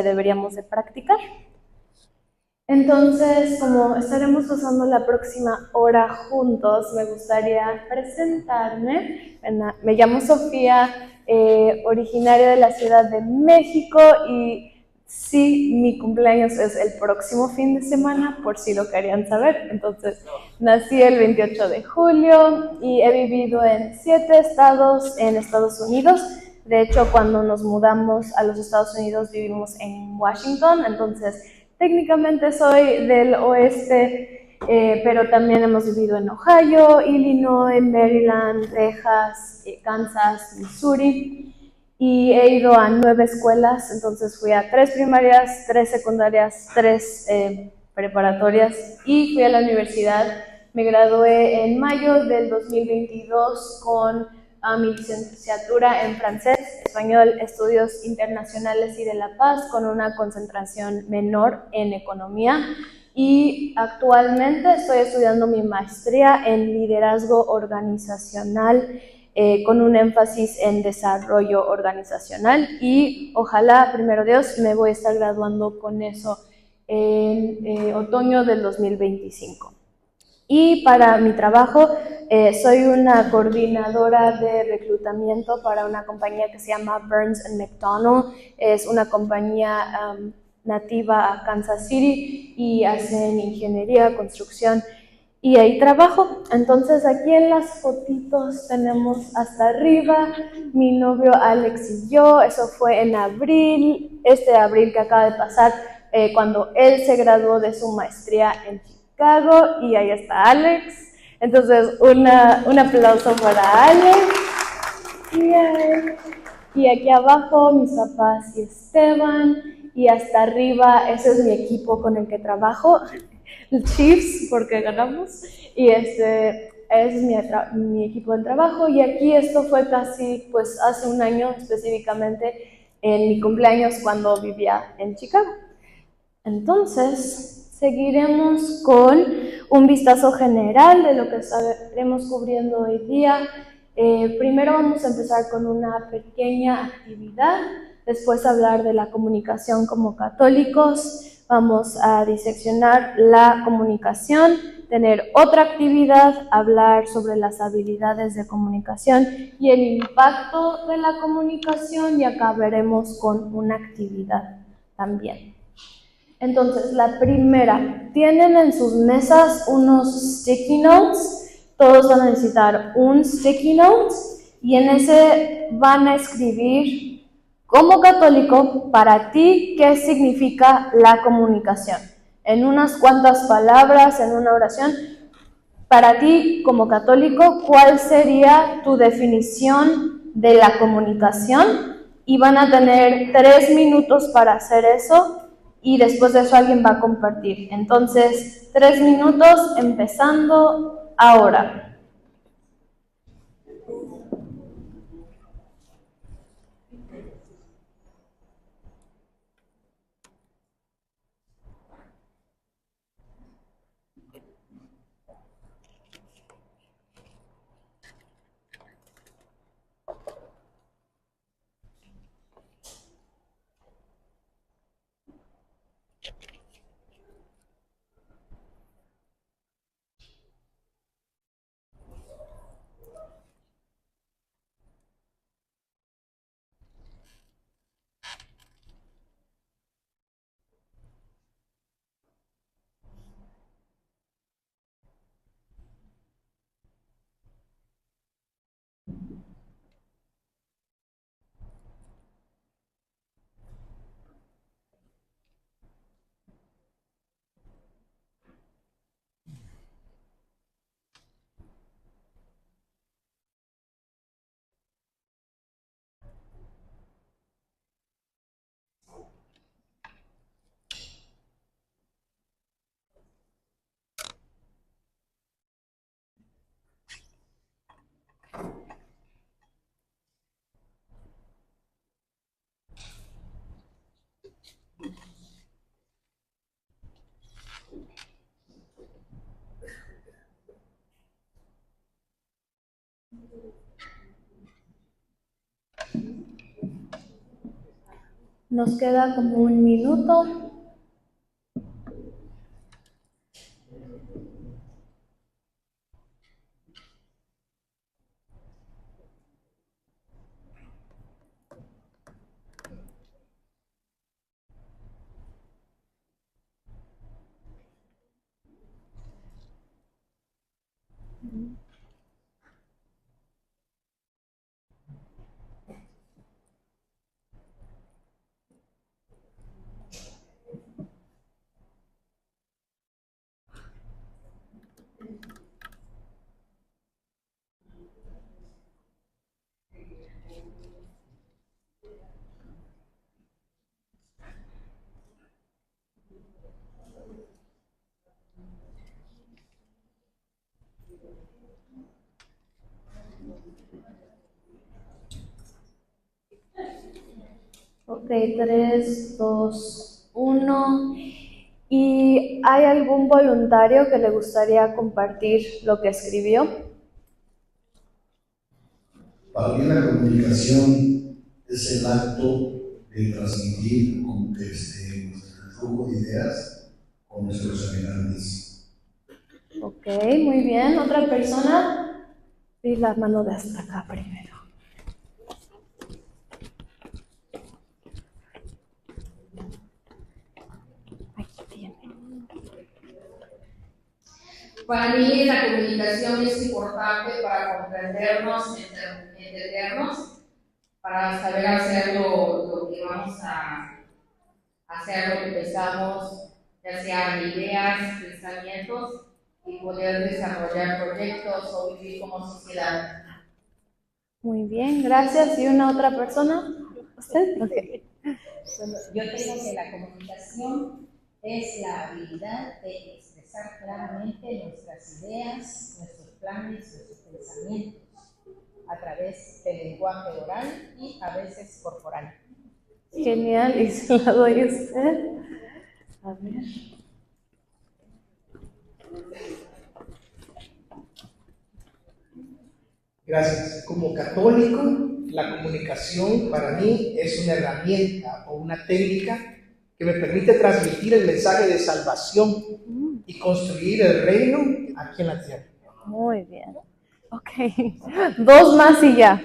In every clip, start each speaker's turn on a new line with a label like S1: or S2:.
S1: deberíamos de practicar. Entonces, como estaremos pasando la próxima hora juntos, me gustaría presentarme. Me llamo Sofía, originaria de la Ciudad de México, y sí, mi cumpleaños es el próximo fin de semana, por si lo querían saber. Entonces, nací el 28 de julio y he vivido en 7 estados en Estados Unidos. De hecho, cuando nos mudamos a los Estados Unidos vivimos en Washington, entonces técnicamente soy del oeste, pero también hemos vivido en Ohio, Illinois, Maryland, Texas, Kansas, Missouri, y he ido a 9 escuelas. Entonces fui a 3 primarias, 3 secundarias, 3 preparatorias, y fui a la universidad. Me gradué en mayo del 2022 con mi licenciatura en francés, español, estudios internacionales y de la paz, con una concentración menor en economía, y actualmente estoy estudiando mi maestría en liderazgo organizacional, con un énfasis en desarrollo organizacional, y ojalá, primero Dios, me voy a estar graduando con eso en otoño del 2025. Y para mi trabajo, soy una coordinadora de reclutamiento para una compañía que se llama Burns & McDonnell. Es una compañía nativa a Kansas City y hacen ingeniería, construcción, y ahí trabajo. Entonces aquí en las fotitos tenemos hasta arriba mi novio Alex y yo. Eso fue en abril, este abril que acaba de pasar, cuando él se graduó de su maestría en Chicago, y ahí está Alex. Entonces un aplauso para Alex. Y aquí abajo mis papás y Esteban, y hasta arriba ese es mi equipo con el que trabajo, el Chiefs, porque ganamos, y ese es mi equipo de trabajo. Y aquí esto fue casi, pues hace un año específicamente, en mi cumpleaños, cuando vivía en Chicago. Entonces, seguiremos con un vistazo general de lo que estaremos cubriendo hoy día. Primero vamos a empezar con una pequeña actividad, después hablar de la comunicación como católicos, vamos a diseccionar la comunicación, tener otra actividad, hablar sobre las habilidades de comunicación y el impacto de la comunicación, y acabaremos con una actividad también. Entonces, la primera, tienen en sus mesas unos sticky notes. Todos van a necesitar un sticky note, y en ese van a escribir, como católico, para ti, ¿qué significa la comunicación? En unas cuantas palabras, en una oración. Para ti, como católico, ¿cuál sería tu definición de la comunicación? Y van a tener 3 minutos para hacer eso, y después de eso alguien va a compartir. Entonces, 3 minutos empezando ahora. Nos queda como 1 minuto. Ok, 3, 2, 1. ¿Y hay algún voluntario que le gustaría compartir lo que escribió?
S2: Para mí la comunicación es el acto de transmitir nuestro flujo de ideas con nuestros semejantes.
S1: Ok, muy bien. ¿Otra persona? Y la mano de hasta acá primero. Aquí tiene.
S3: Para mí la comunicación es importante para comprendernos, entendernos, para saber hacer lo que vamos a hacer, lo que pensamos, ya sean ideas, pensamientos, y poder desarrollar proyectos o vivir como sociedad.
S1: Muy bien, gracias. ¿Y una otra persona? ¿Usted?
S4: Okay. Yo tengo que la comunicación es la habilidad de expresar claramente nuestras ideas, nuestros planes, nuestros pensamientos a través del lenguaje oral y a veces corporal.
S1: Genial, y se la doy a usted. A ver.
S5: Gracias. Como católico, la comunicación para mí es una herramienta o una técnica que me permite transmitir el mensaje de salvación y construir el reino aquí en la tierra.
S1: Muy bien. Ok, 2 más y ya.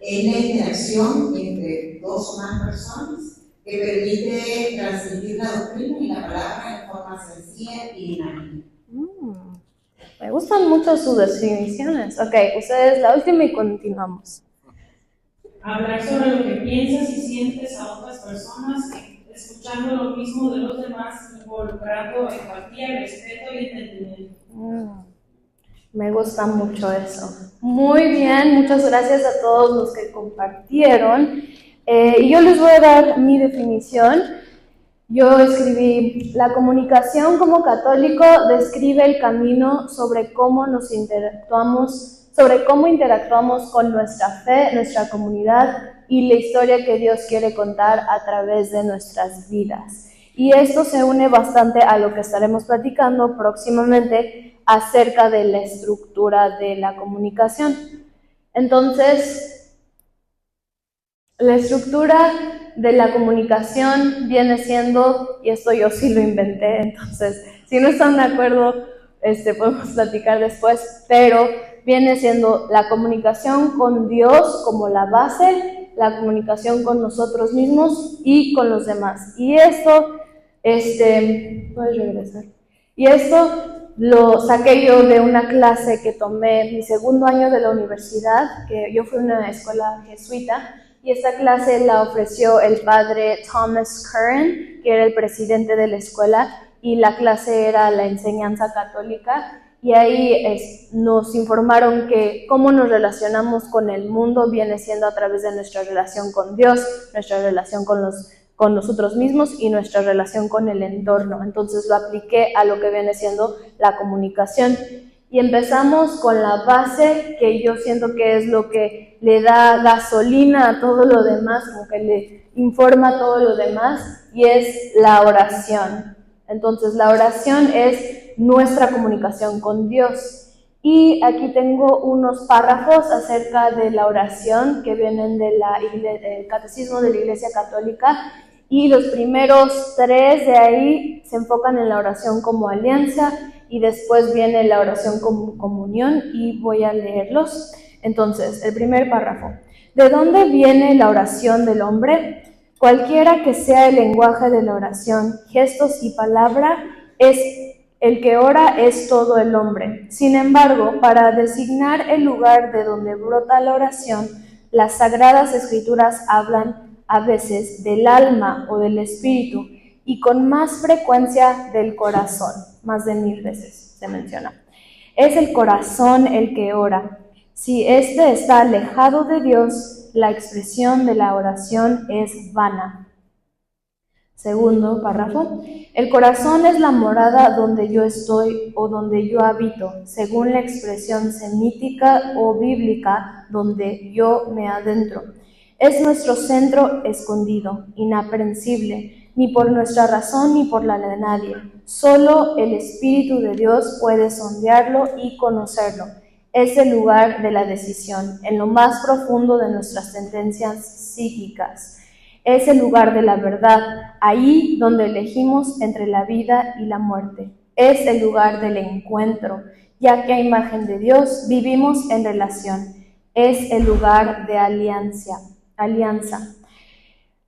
S6: Es la interacción entre 2 o más personas que permite transmitir la doctrina y la palabra de forma sencilla y dinámica.
S1: Me gustan mucho sus definiciones. Ok, ustedes la última y continuamos.
S7: Hablar sobre lo que piensas y sientes a otras personas, escuchando lo mismo de los demás, involucrando empatía, respeto y entendimiento.
S1: Me gusta mucho eso. Muy bien, muchas gracias a todos los que compartieron. Y yo les voy a dar mi definición. Yo escribí: la comunicación como católico describe el camino sobre cómo interactuamos con nuestra fe, nuestra comunidad y la historia que Dios quiere contar a través de nuestras vidas. Y esto se une bastante a lo que estaremos platicando próximamente acerca de la estructura de la comunicación. Entonces, la estructura de la comunicación viene siendo, y esto yo sí lo inventé, entonces si no están de acuerdo, podemos platicar después, pero viene siendo la comunicación con Dios como la base, la comunicación con nosotros mismos y con los demás. Y esto, puedes regresar. Y esto lo saqué yo de una clase que tomé mi segundo año de la universidad, que yo fui a una escuela jesuita, y esta clase la ofreció el padre Thomas Curran, que era el presidente de la escuela, y la clase era la enseñanza católica, y ahí nos informaron que cómo nos relacionamos con el mundo viene siendo a través de nuestra relación con Dios, nuestra relación con nosotros mismos y nuestra relación con el entorno. Entonces lo apliqué a lo que viene siendo la comunicación. Y empezamos con la base, que yo siento que es lo que le da gasolina a todo lo demás, como que le informa todo lo demás, y es la oración. Entonces la oración es nuestra comunicación con Dios. Y aquí tengo unos párrafos acerca de la oración que vienen del Catecismo de la Iglesia Católica, y los primeros 3 de ahí se enfocan en la oración como alianza, y después viene la oración como comunión, y voy a leerlos. Entonces, el primer párrafo. ¿De dónde viene la oración del hombre? Cualquiera que sea el lenguaje de la oración, gestos y palabra, el que ora es todo el hombre. Sin embargo, para designar el lugar de donde brota la oración, las Sagradas Escrituras hablan a veces del alma o del espíritu, y con más frecuencia del corazón, más de 1000 veces se menciona. Es el corazón el que ora. Si éste está alejado de Dios, la expresión de la oración es vana. Segundo párrafo. El corazón es la morada donde yo estoy o donde yo habito, según la expresión semítica o bíblica, donde yo me adentro. Es nuestro centro escondido, inaprehensible, ni por nuestra razón ni por la de nadie. Solo el Espíritu de Dios puede sondearlo y conocerlo. Es el lugar de la decisión, en lo más profundo de nuestras tendencias psíquicas. Es el lugar de la verdad, ahí donde elegimos entre la vida y la muerte. Es el lugar del encuentro, ya que a imagen de Dios vivimos en relación. Es el lugar de alianza.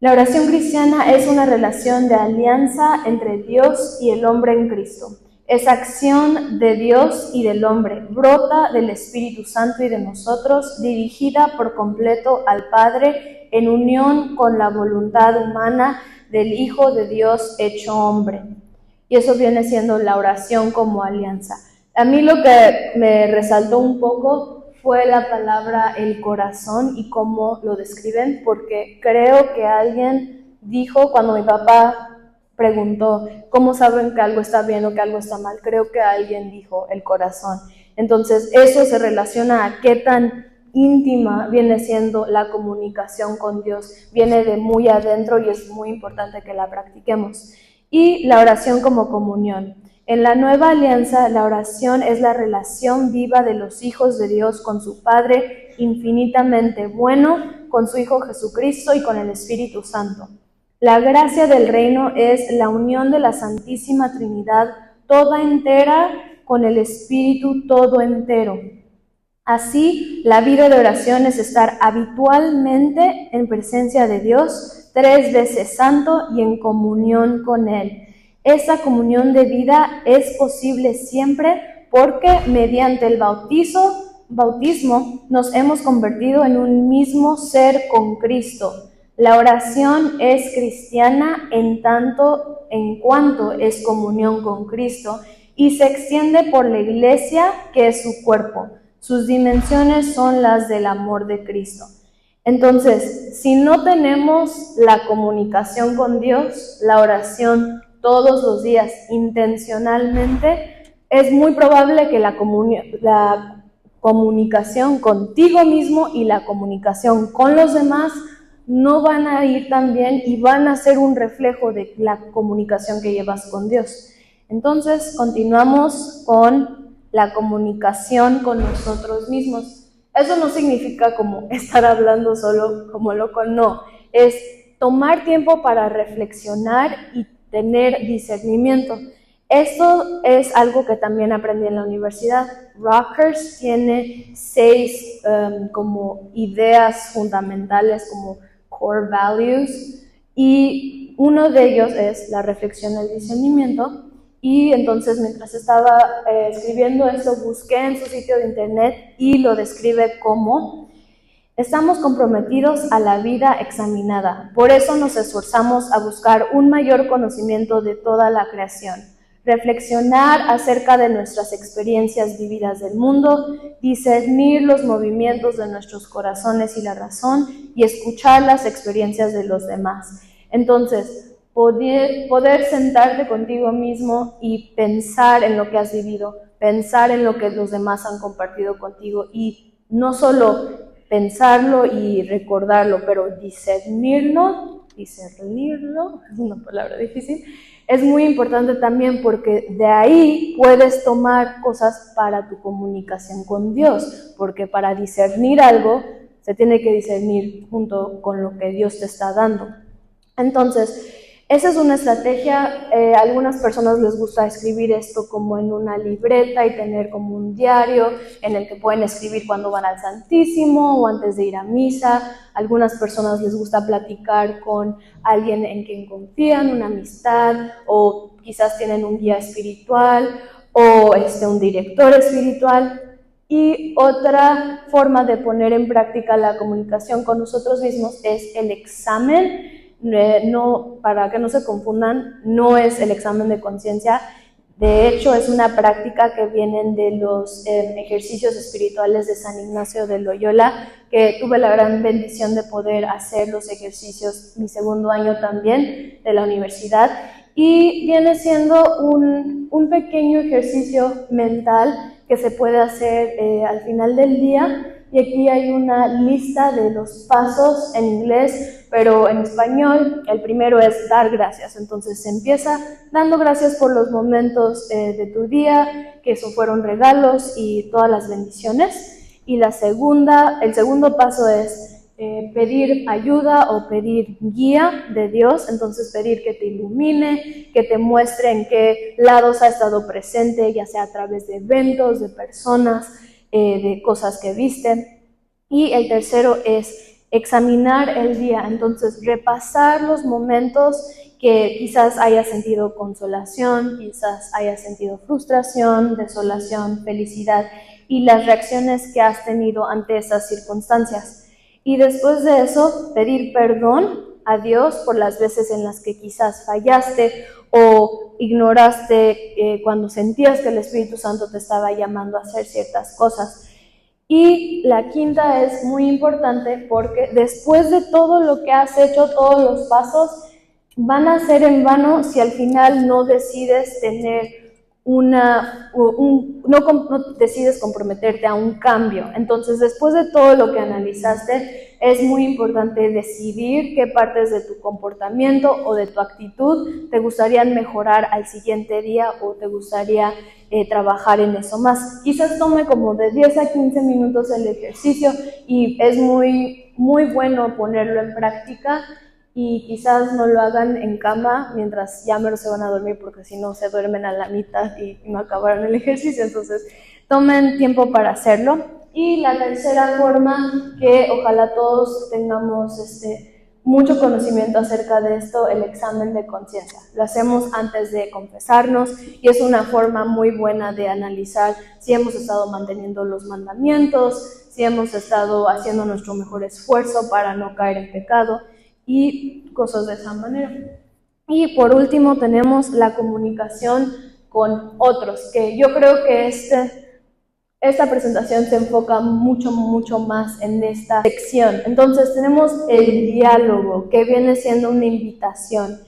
S1: La oración cristiana es una relación de alianza entre Dios y el hombre en Cristo. Es acción de Dios y del hombre, brota del Espíritu Santo y de nosotros, dirigida por completo al Padre en unión con la voluntad humana del Hijo de Dios hecho hombre. Y eso viene siendo la oración como alianza. A mí lo que me resaltó un poco fue la palabra el corazón y cómo lo describen, porque creo que alguien dijo cuando mi papá preguntó, ¿cómo saben que algo está bien o que algo está mal? Creo que alguien dijo el corazón. Entonces, eso se relaciona a qué tan íntima viene siendo la comunicación con Dios. Viene de muy adentro y es muy importante que la practiquemos. Y la oración como comunión. En la nueva alianza, la oración es la relación viva de los hijos de Dios con su Padre infinitamente bueno, con su Hijo Jesucristo y con el Espíritu Santo. La gracia del reino es la unión de la Santísima Trinidad toda entera con el Espíritu todo entero. Así, la vida de oración es estar habitualmente en presencia de Dios, 3 veces santo y en comunión con Él. Esta comunión de vida es posible siempre porque mediante el bautismo nos hemos convertido en un mismo ser con Cristo. La oración es cristiana en tanto en cuanto es comunión con Cristo y se extiende por la Iglesia, que es su cuerpo. Sus dimensiones son las del amor de Cristo. Entonces, si no tenemos la comunicación con Dios, la oración todos los días intencionalmente, es muy probable que la comunicación contigo mismo y la comunicación con los demás no van a ir tan bien y van a ser un reflejo de la comunicación que llevas con Dios. Entonces, continuamos con la comunicación con nosotros mismos. Eso no significa como estar hablando solo como loco, no. Es tomar tiempo para reflexionar y tener discernimiento. Esto es algo que también aprendí en la universidad. Rockhurst tiene 6 como ideas fundamentales, como core values, y uno de ellos es la reflexión del discernimiento. Y entonces, mientras estaba escribiendo esto, busqué en su sitio de internet y lo describe como: estamos comprometidos a la vida examinada, por eso nos esforzamos a buscar un mayor conocimiento de toda la creación, reflexionar acerca de nuestras experiencias vividas del mundo, discernir los movimientos de nuestros corazones y la razón, y escuchar las experiencias de los demás. Entonces, poder sentarte contigo mismo y pensar en lo que has vivido, pensar en lo que los demás han compartido contigo, y no solo pensarlo y recordarlo, pero discernirlo, es una palabra difícil, Es muy importante también porque de ahí puedes tomar cosas para tu comunicación con Dios, porque para discernir algo se tiene que discernir junto con lo que Dios te está dando. Entonces, esa es una estrategia. A algunas personas les gusta escribir esto como en una libreta y tener como un diario en el que pueden escribir cuando van al Santísimo o antes de ir a misa. A algunas personas les gusta platicar con alguien en quien confían, una amistad, o quizás tienen un guía espiritual o un director espiritual. Y otra forma de poner en práctica la comunicación con nosotros mismos es el examen. No, para que no se confundan, no es el examen de conciencia. De hecho, es una práctica que vienen de los ejercicios espirituales de San Ignacio de Loyola, que tuve la gran bendición de poder hacer los ejercicios mi segundo año también de la universidad, y viene siendo un pequeño ejercicio mental que se puede hacer al final del día. Y aquí hay una lista de los pasos en inglés, pero en español el primero es dar gracias. Entonces se empieza dando gracias por los momentos de tu día, que eso fueron regalos y todas las bendiciones. Y el segundo paso es pedir ayuda o pedir guía de Dios. Entonces pedir que te ilumine, que te muestre en qué lados ha estado presente, ya sea a través de eventos, de personas, de cosas que viste. Y el tercero es examinar el día. Entonces repasar los momentos que quizás hayas sentido consolación, quizás hayas sentido frustración, desolación, felicidad, y las reacciones que has tenido ante esas circunstancias. Y después de eso, pedir perdón a Dios por las veces en las que quizás fallaste o ignoraste cuando sentías que el Espíritu Santo te estaba llamando a hacer ciertas cosas. Y la quinta es muy importante porque después de todo lo que has hecho, todos los pasos, van a ser en vano si al final no decides tener no decides comprometerte a un cambio. Entonces, después de todo lo que analizaste, es muy importante decidir qué partes de tu comportamiento o de tu actitud te gustarían mejorar al siguiente día o te gustaría trabajar en eso más. Quizás tome como de 10 a 15 minutos el ejercicio y es muy, muy bueno ponerlo en práctica. Y quizás no lo hagan en cama mientras ya mero se van a dormir, porque si no se duermen a la mitad y no acabaron el ejercicio. Entonces tomen tiempo para hacerlo. Y la tercera forma, que ojalá todos tengamos mucho conocimiento acerca de esto, el examen de conciencia. Lo hacemos antes de confesarnos y es una forma muy buena de analizar si hemos estado manteniendo los mandamientos, si hemos estado haciendo nuestro mejor esfuerzo para no caer en pecado y cosas de esa manera. Y por último tenemos la comunicación con otros, que yo creo que esta presentación se enfoca mucho más en esta sección. Entonces tenemos el diálogo, que viene siendo una invitación.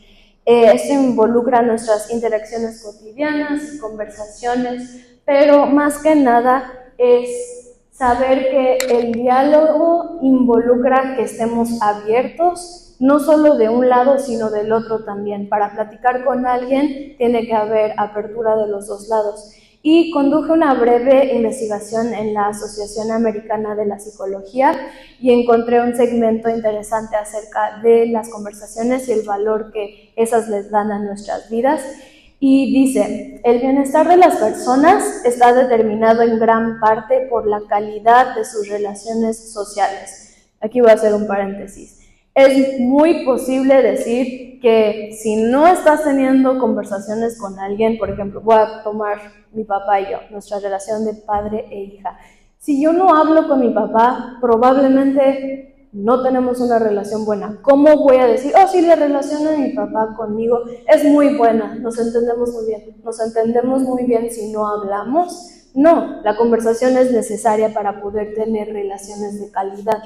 S1: Esto involucra nuestras interacciones cotidianas y conversaciones, pero más que nada es saber que el diálogo involucra que estemos abiertos, no solo de un lado, sino del otro también. Para platicar con alguien tiene que haber apertura de los dos lados. Y conduje una breve investigación en la Asociación Americana de la Psicología y encontré un segmento interesante acerca de las conversaciones y el valor que esas les dan a nuestras vidas. Y dice, el bienestar de las personas está determinado en gran parte por la calidad de sus relaciones sociales. Aquí voy a hacer un paréntesis. Es muy posible decir que si no estás teniendo conversaciones con alguien, por ejemplo, voy a tomar mi papá y yo, nuestra relación de padre e hija. Si yo no hablo con mi papá, probablemente no tenemos una relación buena. ¿Cómo voy a decir, sí, la relación de mi papá conmigo es muy buena, nos entendemos muy bien? ¿Nos entendemos muy bien si no hablamos? No, la conversación es necesaria para poder tener relaciones de calidad.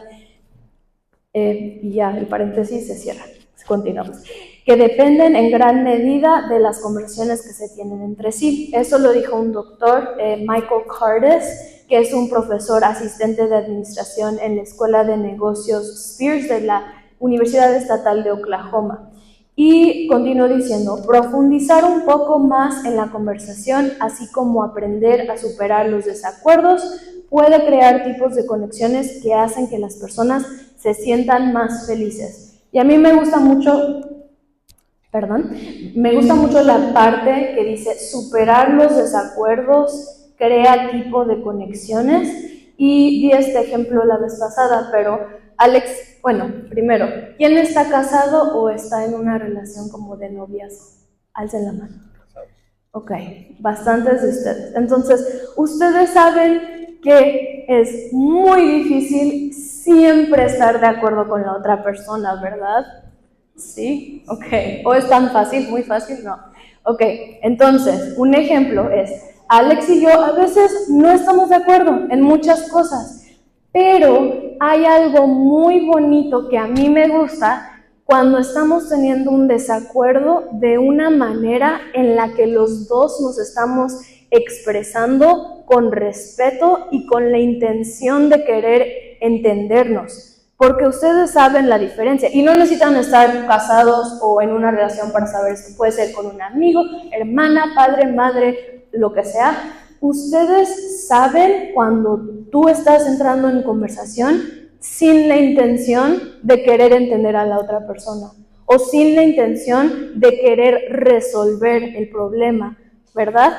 S1: Y ya, el paréntesis se cierra. Continuamos. Que dependen en gran medida de las conversaciones que se tienen entre sí. Eso lo dijo un doctor, Michael Curtis, que es un profesor asistente de administración en la Escuela de Negocios Spears de la Universidad Estatal de Oklahoma. Y continúo diciendo, profundizar un poco más en la conversación, así como aprender a superar los desacuerdos, puede crear tipos de conexiones que hacen que las personas se sientan más felices. Y a mí me gusta mucho la parte que dice superar los desacuerdos crea tipo de conexiones, y di este ejemplo la vez pasada, pero Alex, bueno, primero, ¿quién está casado o está en una relación como de noviazgo? Alcen la mano. Ok, bastantes de ustedes. Entonces, ustedes saben que es muy difícil siempre estar de acuerdo con la otra persona, ¿verdad? ¿Sí? Ok. ¿O es tan fácil? ¿Muy fácil? No. Ok, entonces, un ejemplo es, Alex y yo a veces no estamos de acuerdo en muchas cosas, pero hay algo muy bonito que a mí me gusta cuando estamos teniendo un desacuerdo de una manera en la que los dos nos estamos expresando con respeto y con la intención de querer entendernos. Porque ustedes saben la diferencia y no necesitan estar casados o en una relación para saber esto. Puede ser con un amigo, hermana, padre, madre, lo que sea. Ustedes saben cuando tú estás entrando en conversación sin la intención de querer entender a la otra persona o sin la intención de querer resolver el problema, ¿verdad?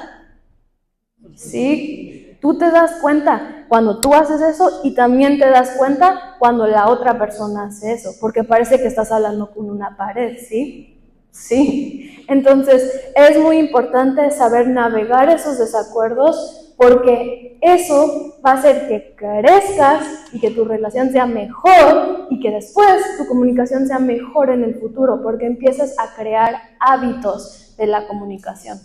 S1: Sí. Tú te das cuenta cuando tú haces eso y también te das cuenta cuando la otra persona hace eso, porque parece que estás hablando con una pared, ¿sí? Sí. Entonces, es muy importante saber navegar esos desacuerdos porque eso va a hacer que crezcas y que tu relación sea mejor y que después tu comunicación sea mejor en el futuro, porque empiezas a crear hábitos de la comunicación.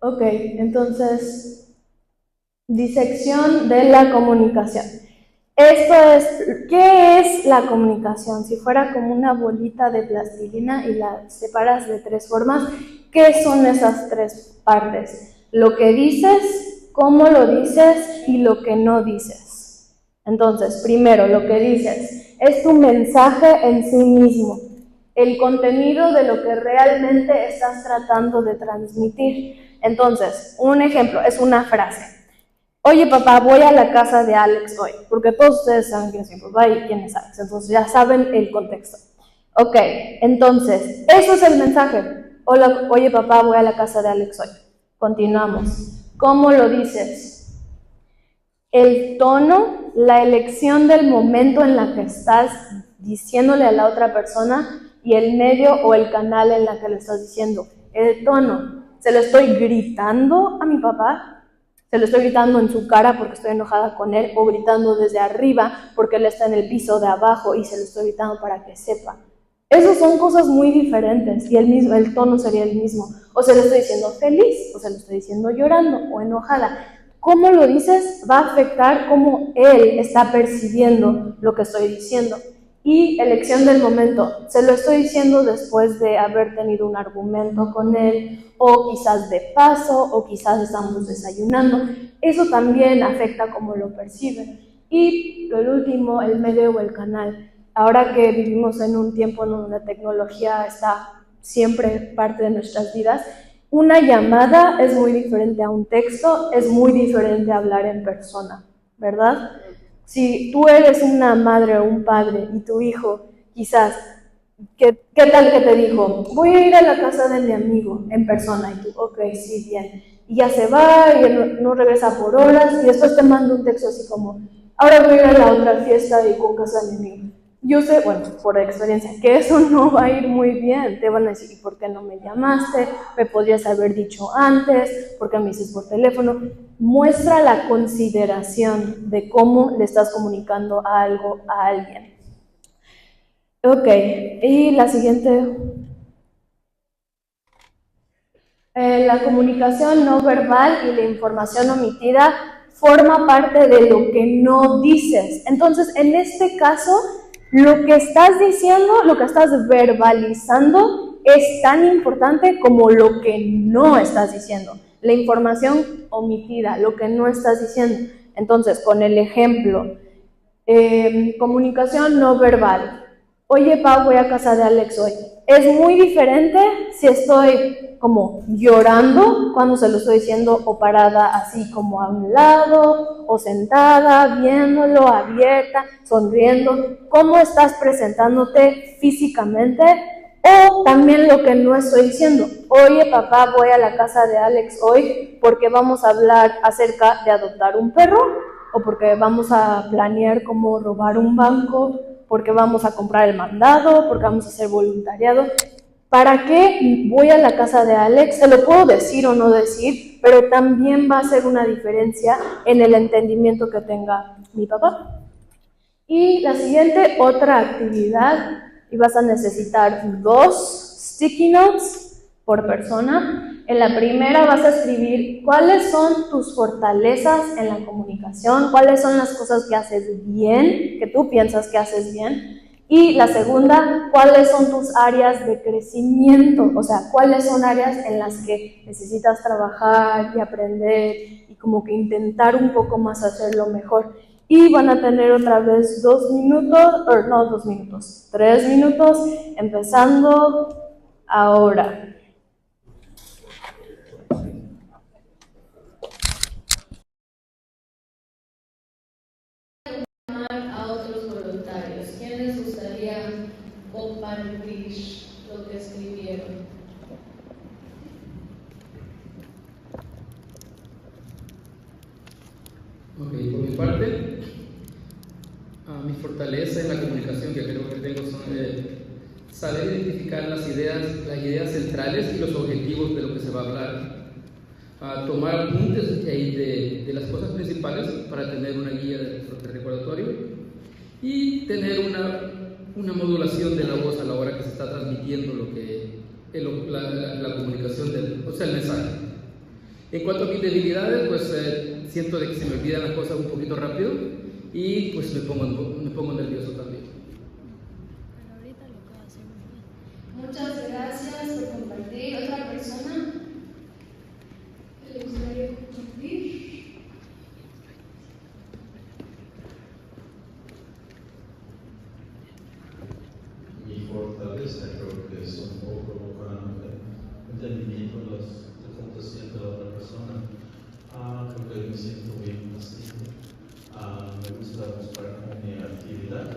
S1: Ok, entonces, disección de la comunicación. Esto es, ¿qué es la comunicación? Si fuera como una bolita de plastilina y la separas de 3 formas, ¿qué son esas 3 partes? Lo que dices, cómo lo dices y lo que no dices. Entonces, primero, lo que dices es tu mensaje en sí mismo, el contenido de lo que realmente estás tratando de transmitir. Entonces, un ejemplo es una frase. Oye, papá, voy a la casa de Alex hoy, porque todos ustedes saben quién es mi papá y quién es Alex, entonces ya saben el contexto. Ok, entonces, eso es el mensaje. Hola, oye, papá, voy a la casa de Alex hoy. Continuamos. ¿Cómo lo dices? El tono, la elección del momento en la que estás diciéndole a la otra persona y el medio o el canal en la que le estás diciendo. El tono. ¿Se lo estoy gritando a mi papá? ¿Se lo estoy gritando en su cara porque estoy enojada con él? ¿O gritando desde arriba porque él está en el piso de abajo y se lo estoy gritando para que sepa? Esas son cosas muy diferentes y el tono sería el mismo. O se lo estoy diciendo feliz, o se lo estoy diciendo llorando o enojada. Cómo lo dices va a afectar cómo él está percibiendo lo que estoy diciendo. Y elección del momento, se lo estoy diciendo después de haber tenido un argumento con él, o quizás de paso, o quizás estamos desayunando. Eso también afecta cómo lo percibe. Y lo último, el medio o el canal. Ahora que vivimos en un tiempo en donde la tecnología está siempre parte de nuestras vidas, una llamada es muy diferente a un texto, es muy diferente a hablar en persona, ¿verdad? Si tú eres una madre o un padre y tu hijo, quizás, ¿qué tal que te dijo? Voy a ir a la casa de mi amigo en persona. Y tú, ok, sí, bien. Y ya se va y él no regresa por horas y después te manda un texto así como, ahora voy a ir a la otra fiesta y con casa de mi amigo. Yo sé, bueno, por experiencia, que eso no va a ir muy bien. Te van a decir, ¿y por qué no me llamaste? ¿Me podrías haber dicho antes? ¿Por qué me dices por teléfono? Muestra la consideración de cómo le estás comunicando algo a alguien. Ok, y la siguiente. La comunicación no verbal y la información omitida forma parte de lo que no dices. Entonces, en este caso, lo que estás diciendo, lo que estás verbalizando, es tan importante como lo que no estás diciendo. La información omitida, lo que no estás diciendo. Entonces, con el ejemplo, comunicación no verbal. oye, Pa, voy a casa de Alex hoy. Es muy diferente si estoy como llorando cuando se lo estoy diciendo, o parada así como a un lado, o sentada, viéndolo, abierta, sonriendo. ¿Cómo estás presentándote físicamente? O también lo que no estoy diciendo. Oye, papá, voy a la casa de Alex hoy porque vamos a hablar acerca de adoptar un perro, o porque vamos a planear cómo robar un banco, porque vamos a comprar el mandado, porque vamos a hacer voluntariado. ¿Para qué voy a la casa de Alex? Se lo puedo decir o no decir, pero también va a ser una diferencia en el entendimiento que tenga mi papá. Y la siguiente, otra actividad, y vas a necesitar 2 sticky notes por persona. En la primera vas a escribir cuáles son tus fortalezas en la comunicación, cuáles son las cosas que haces bien, que tú piensas que haces bien. Y la segunda, cuáles son tus áreas de crecimiento, o sea, cuáles son áreas en las que necesitas trabajar y aprender y como que intentar un poco más hacerlo mejor. Y van a tener otra vez 2 minutos, no 2 minutos, 3 minutos, empezando ahora.
S8: A otros voluntarios. ¿Quién les gustaría compartir lo que escribieron?
S9: Ok, por mi parte, mi fortaleza en la comunicación que creo que tengo son saber identificar las ideas centrales y los objetivos de lo que se va a hablar. Tomar apuntes de las cosas principales para tener una guía de recordatorio y tener una modulación de la voz a la hora que se está transmitiendo la comunicación, o sea, el mensaje. En cuanto a mis debilidades, pues siento de que se me olvidan las cosas un poquito rápido y pues me pongo nervioso también.
S8: Muchas gracias por compartir. ¿Otra persona que le gustaría compartir?
S10: Mi fortaleza creo que es un poco entendimiento de los que siente la otra persona. Creo que me siento bien paciente. Me gusta mostrar mi actividad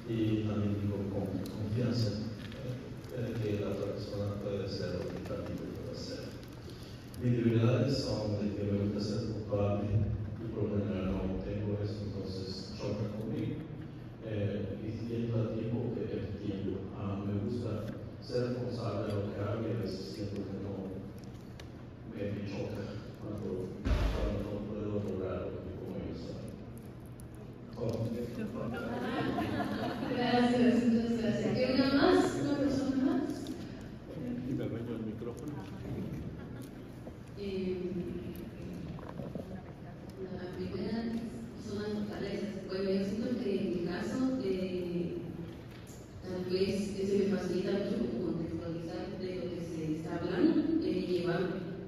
S10: y también digo con confianza que la otra persona puede hacer lo que también puede hacer. Mis debilidades son de que me gusta ser culpable y por lo general no tengo eso, entonces choca conmigo. Y siento al tiempo que efectivo. Me gusta ser responsable de lo que hago y a veces siento que no me choca cuando no puedo lograr lo que como yo soy.
S8: Gracias, muchas gracias. ¿Y una más? ¿Una persona más?
S10: Y me arreglo el micrófono.
S11: La primera son las fortalezas. Bueno, yo siento que en mi caso, tal vez se me facilita mucho contextualizar de lo que se está hablando, llevar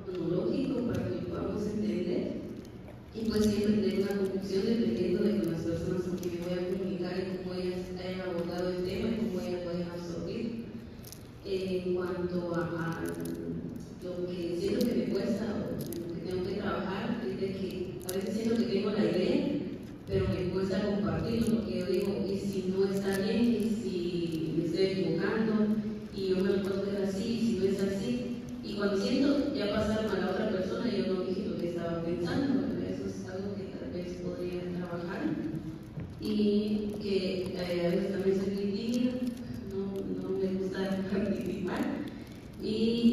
S11: cronológico para que lo podamos entender. Y pues siempre tener una confusión dependiendo de con las personas con quien me voy a comunicar y cómo ellas hayan abordado el tema y cómo ellas lo hayan absorbido. En cuanto a lo que siento que me cuesta o lo que tengo que trabajar, es de que a veces siento que tengo la idea, pero me cuesta compartirlo porque yo digo, ¿y si no está bien? ¿Y si me estoy equivocando? Y yo me lo puedo ver así, y si no es así. Y cuando siento ya pasaron a la otra persona, yo no dije lo que estaba pensando, ¿verdad? Eso es algo que tal vez podría trabajar. Y que a veces también soy muy tímida, no me gusta participar. Y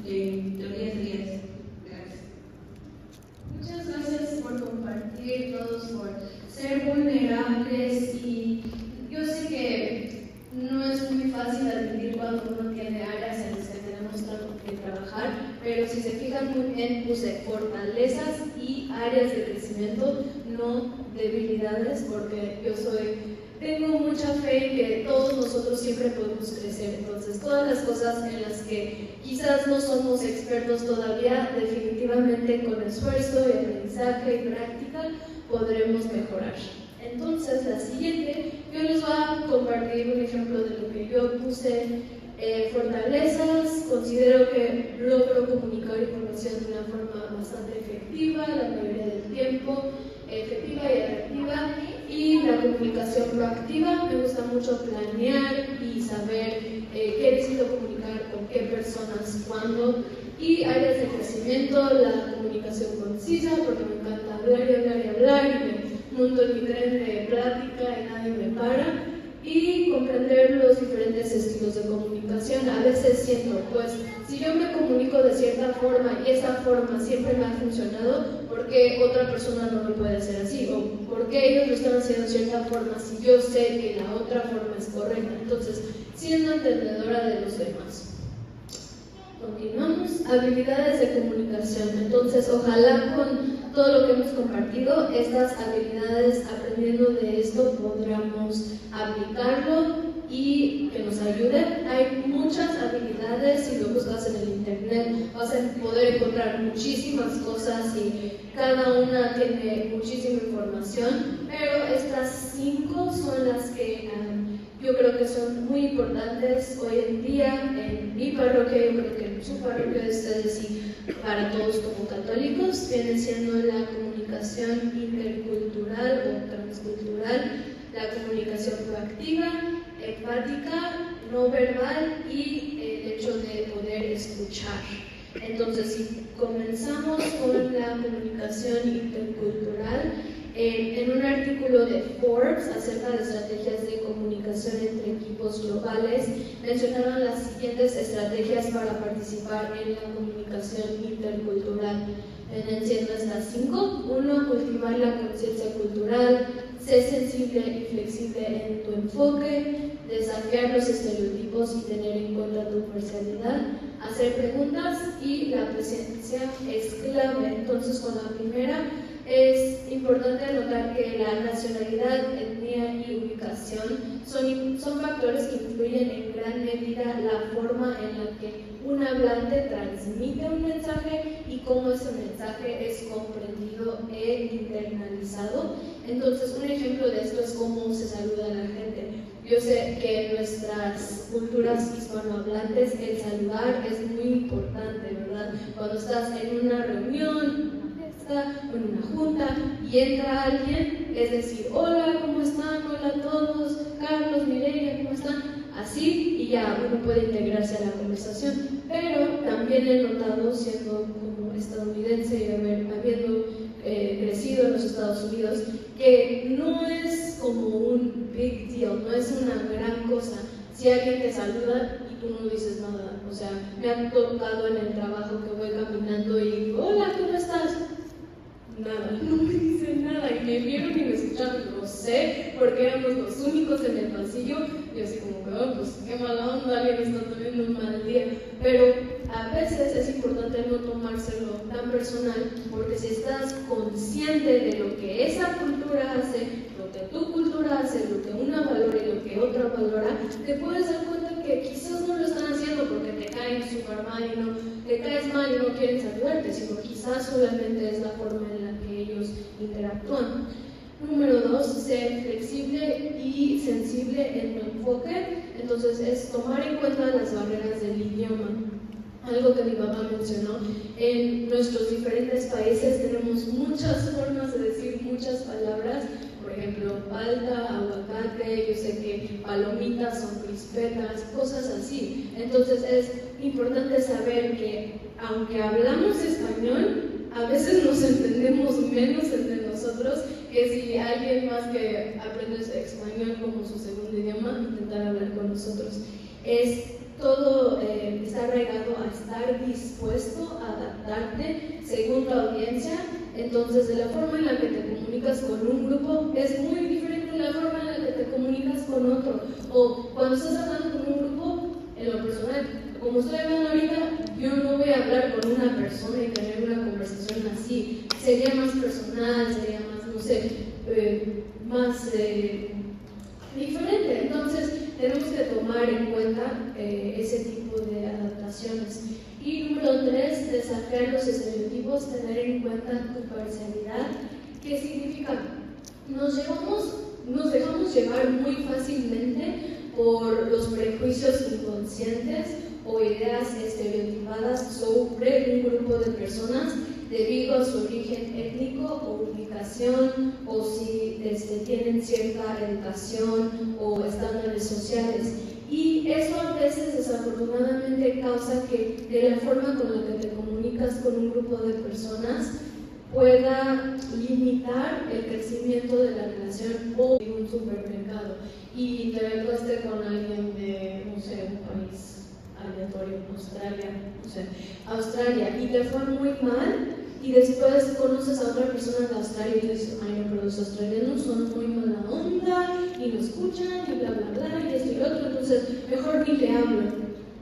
S11: teoría sería eso. Gracias.
S8: Muchas gracias por compartir, todos por ser vulnerables, y yo sé que no es muy fácil admitir cuando uno tiene áreas en las que tenemos que trabajar, pero si se fijan muy bien puse fortalezas y áreas de crecimiento, no debilidades, porque tengo mucha fe en que todos nosotros siempre podemos crecer. Entonces, todas las cosas en las que quizás no somos expertos todavía, definitivamente con esfuerzo y aprendizaje y práctica podremos mejorar. Entonces, la siguiente, yo les voy a compartir un ejemplo de lo que yo puse. Fortalezas, considero que logro comunicar información de una forma bastante efectiva, la mayoría del tiempo, efectiva y atractiva, y la comunicación proactiva, me gusta mucho planear y saber qué necesito comunicar, con qué personas, cuándo, y áreas de crecimiento, la comunicación concisa, porque me encanta hablar y hablar y hablar, y me monto en mi tren de plática y nadie me para. Y comprender los diferentes estilos de comunicación. A veces siento, pues, si yo me comunico de cierta forma y esa forma siempre me ha funcionado, ¿por qué otra persona no lo puede hacer así? ¿O por qué ellos lo están haciendo de cierta forma si yo sé que la otra forma es correcta? Entonces, siendo entendedora de los demás. Continuamos. Habilidades de comunicación. Entonces, ojalá con todo lo que hemos compartido, estas habilidades, aprendiendo de esto, podamos aplicarlo y que nos ayude. Hay muchas habilidades, si lo buscas en el internet vas a poder encontrar muchísimas cosas y cada una tiene muchísima información, pero estas 5 son las que yo creo que son muy importantes hoy en día en mi parroquia, yo creo que en su parroquia de ustedes y para todos como católicos, viene siendo la comunicación intercultural o transcultural, la comunicación proactiva, empática, no verbal y el hecho de poder escuchar. Entonces, si comenzamos con la comunicación intercultural, en un artículo de Forbes acerca de estrategias de comunicación entre equipos globales, mencionaban las siguientes estrategias para participar en la comunicación intercultural. Vienen siendo estas 5. 1. Cultivar la conciencia cultural, ser sensible y flexible en tu enfoque, desafiar los estereotipos y tener en cuenta tu parcialidad, hacer preguntas y la presencia es clave. Entonces, con la primera, es importante anotar que la nacionalidad, etnia y ubicación son factores que influyen en gran medida la forma en la que un hablante transmite un mensaje y cómo ese mensaje es comprendido e internalizado. Entonces, un ejemplo de esto es cómo se saluda a la gente. Yo sé que en nuestras culturas hispanohablantes el saludar es muy importante, ¿verdad? Cuando estás en una reunión, o en una junta y entra alguien, es decir, hola, ¿cómo están? Hola a todos, Carlos, Mireia, ¿cómo están? Así, y ya uno puede integrarse a la conversación. Pero también he notado, siendo como estadounidense y habiendo crecido en los Estados Unidos, que no es como un big deal, no es una gran cosa si alguien te saluda y tú no dices nada. O sea, me ha tocado en el trabajo que voy caminando y digo, hola, ¿cómo estás? Nada, no me dicen nada y me vieron y me escucharon, no sé, porque éramos los únicos en el pasillo y así como que, oh, pues qué mala onda, alguien está teniendo un mal día, pero a veces es importante no tomárselo tan personal, porque si estás consciente de lo que esa cultura hace, lo que tu cultura hace, lo que una valora y lo que otra valora, te puedes dar cuenta que quizás no lo están haciendo porque te caen súper mal y no te caes mal y no quieren saludarte, sino quizás solamente es la forma en la que ellos interactúan. Número 2, ser flexible y sensible en tu enfoque. Entonces es tomar en cuenta las barreras del idioma. Algo que mi papá mencionó, en nuestros diferentes países tenemos muchas formas de decir muchas palabras, por ejemplo, palta, aguacate, yo sé que palomitas son crispetas, cosas así. Entonces es importante saber que aunque hablamos español, a veces nos entendemos menos entre nosotros que si alguien más que aprende español como su segundo idioma intentar hablar con nosotros. Todo está arraigado a estar dispuesto a adaptarte según tu audiencia. Entonces, de la forma en la que te comunicas con un grupo es muy diferente de la forma en la que te comunicas con otro. O cuando estás hablando con un grupo, en lo personal, como estoy hablando ahorita, yo no voy a hablar con una persona y tener una conversación así. Sería más personal, sería más, no sé, más diferente. Entonces, tenemos que tomar en cuenta ese tipo de adaptaciones. Y número 3, desafiar los estereotipos, tener en cuenta tu parcialidad. ¿Qué significa? nos dejamos llevar muy fácilmente por los prejuicios inconscientes o ideas estereotipadas sobre un grupo de personas debido a su origen étnico o ubicación, o si tienen cierta educación o estándares sociales. Y eso a veces desafortunadamente causa que de la forma con la que te comunicas con un grupo de personas pueda limitar el crecimiento de la relación o en un supermercado y te encuentres con alguien de, no sé, un país aleatorio, Australia, y te fue muy mal, y después conoces a otra persona de Australia y te dices, ay no, pero los australianos son muy mala onda y no escuchan y bla bla bla y esto y lo otro, entonces mejor ni le hablo.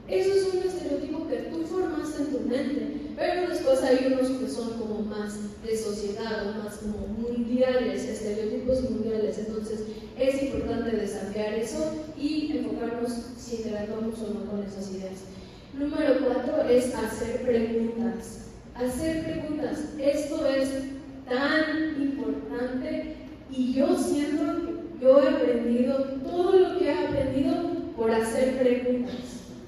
S8: Eso es un estereotipo que tú formaste en tu mente, pero después hay unos que son como más de sociedad o más como mundiales, estereotipos mundiales. Entonces es importante desafiar eso y enfocarnos si interactuamos o no con esas ideas. Número 4 es hacer preguntas. Hacer preguntas. Esto es tan importante y yo siento que yo he aprendido todo lo que he aprendido por hacer preguntas.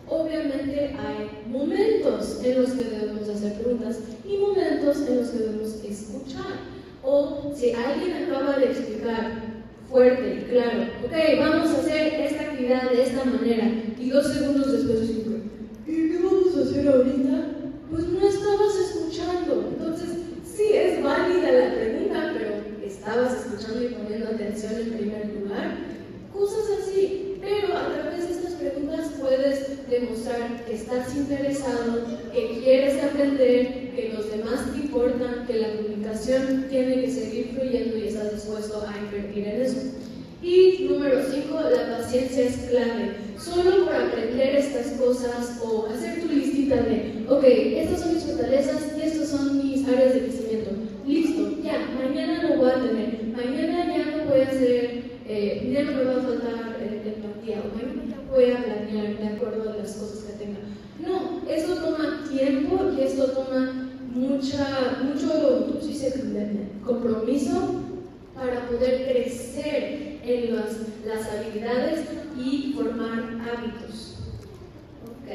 S8: Obviamente hay momentos en los que debemos hacer preguntas y momentos en los que debemos escuchar. O si alguien acaba de explicar fuerte y claro, ok, vamos a hacer esta actividad de esta manera, y 2 segundos después decimos, ¿y qué vamos a hacer ahorita? Pues no estabas escuchando. Entonces, sí, es válida la pregunta, pero estabas escuchando y poniendo atención en primer lugar. Cosas así, pero a través de estas preguntas puedes demostrar que estás interesado, que quieres aprender, que los demás te importan, que la comunicación tiene que seguir fluyendo y estás dispuesto a invertir en eso. Y número 5, la paciencia es clave. Solo por aprender estas cosas o hacer tu listita de, ok, estas son mis fortalezas y estas son mis áreas de crecimiento. Listo, ya, mañana lo voy a tener. Mañana ya no voy a hacer, ya no me va a faltar empatía, o mañana ya voy a planear de acuerdo a las cosas que tenga. No, eso toma tiempo y esto toma mucho compromiso para poder crecer en las habilidades y formar hábitos. Ok,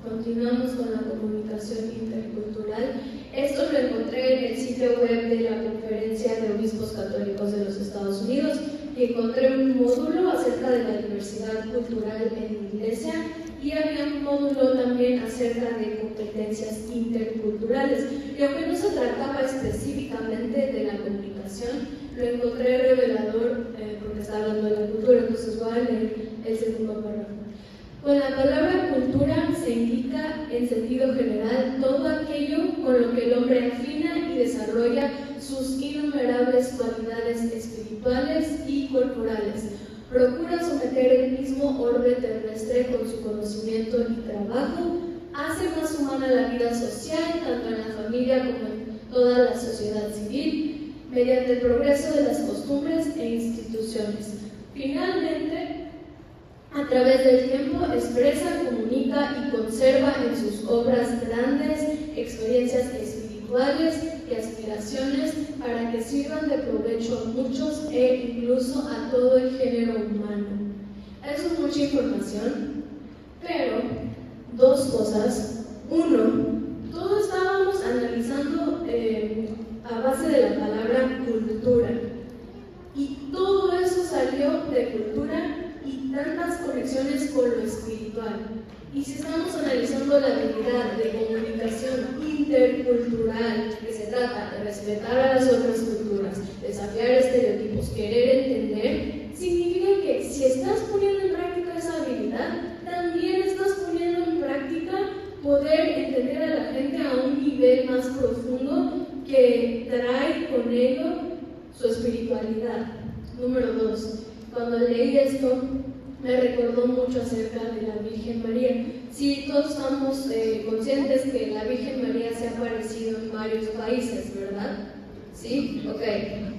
S8: continuamos con la comunicación intercultural. Esto lo encontré en el sitio web de la Conferencia de Obispos Católicos de los Estados Unidos y encontré un módulo acerca de la diversidad cultural en la Iglesia y había un módulo también acerca de competencias interculturales. Y aunque no se trataba específicamente de la comunicación, lo encontré revelador porque está hablando de la cultura, entonces voy a leer el segundo párrafo. Con la palabra cultura se indica en sentido general todo aquello con lo que el hombre afina y desarrolla sus innumerables cualidades espirituales y corporales. Procura someter el mismo orbe terrestre con su conocimiento y trabajo, hace más humana la vida social, tanto en la familia como en toda la sociedad civil, mediante el progreso de las costumbres e instituciones. Finalmente, a través del tiempo, expresa, comunica y conserva en sus obras grandes experiencias espirituales y aspiraciones para que sirvan de provecho a muchos e incluso a todo el género humano. Eso es mucha información, pero 2 cosas. 1, todos estábamos analizando a base de la palabra cultura y todo eso salió de cultura y tantas conexiones con lo espiritual. Y si estamos analizando la habilidad de comunicación intercultural, que se trata de respetar a las otras culturas, desafiar estereotipos, querer entender, significa que si estás poniendo en práctica esa habilidad, también estás poniendo en práctica poder entender a la gente a un nivel más profundo que trae con ello su espiritualidad. Número 2. Cuando leí esto, me recordó mucho acerca de la Virgen María. Sí, todos estamos conscientes que la Virgen María se ha aparecido en varios países, ¿verdad? ¿Sí? Ok.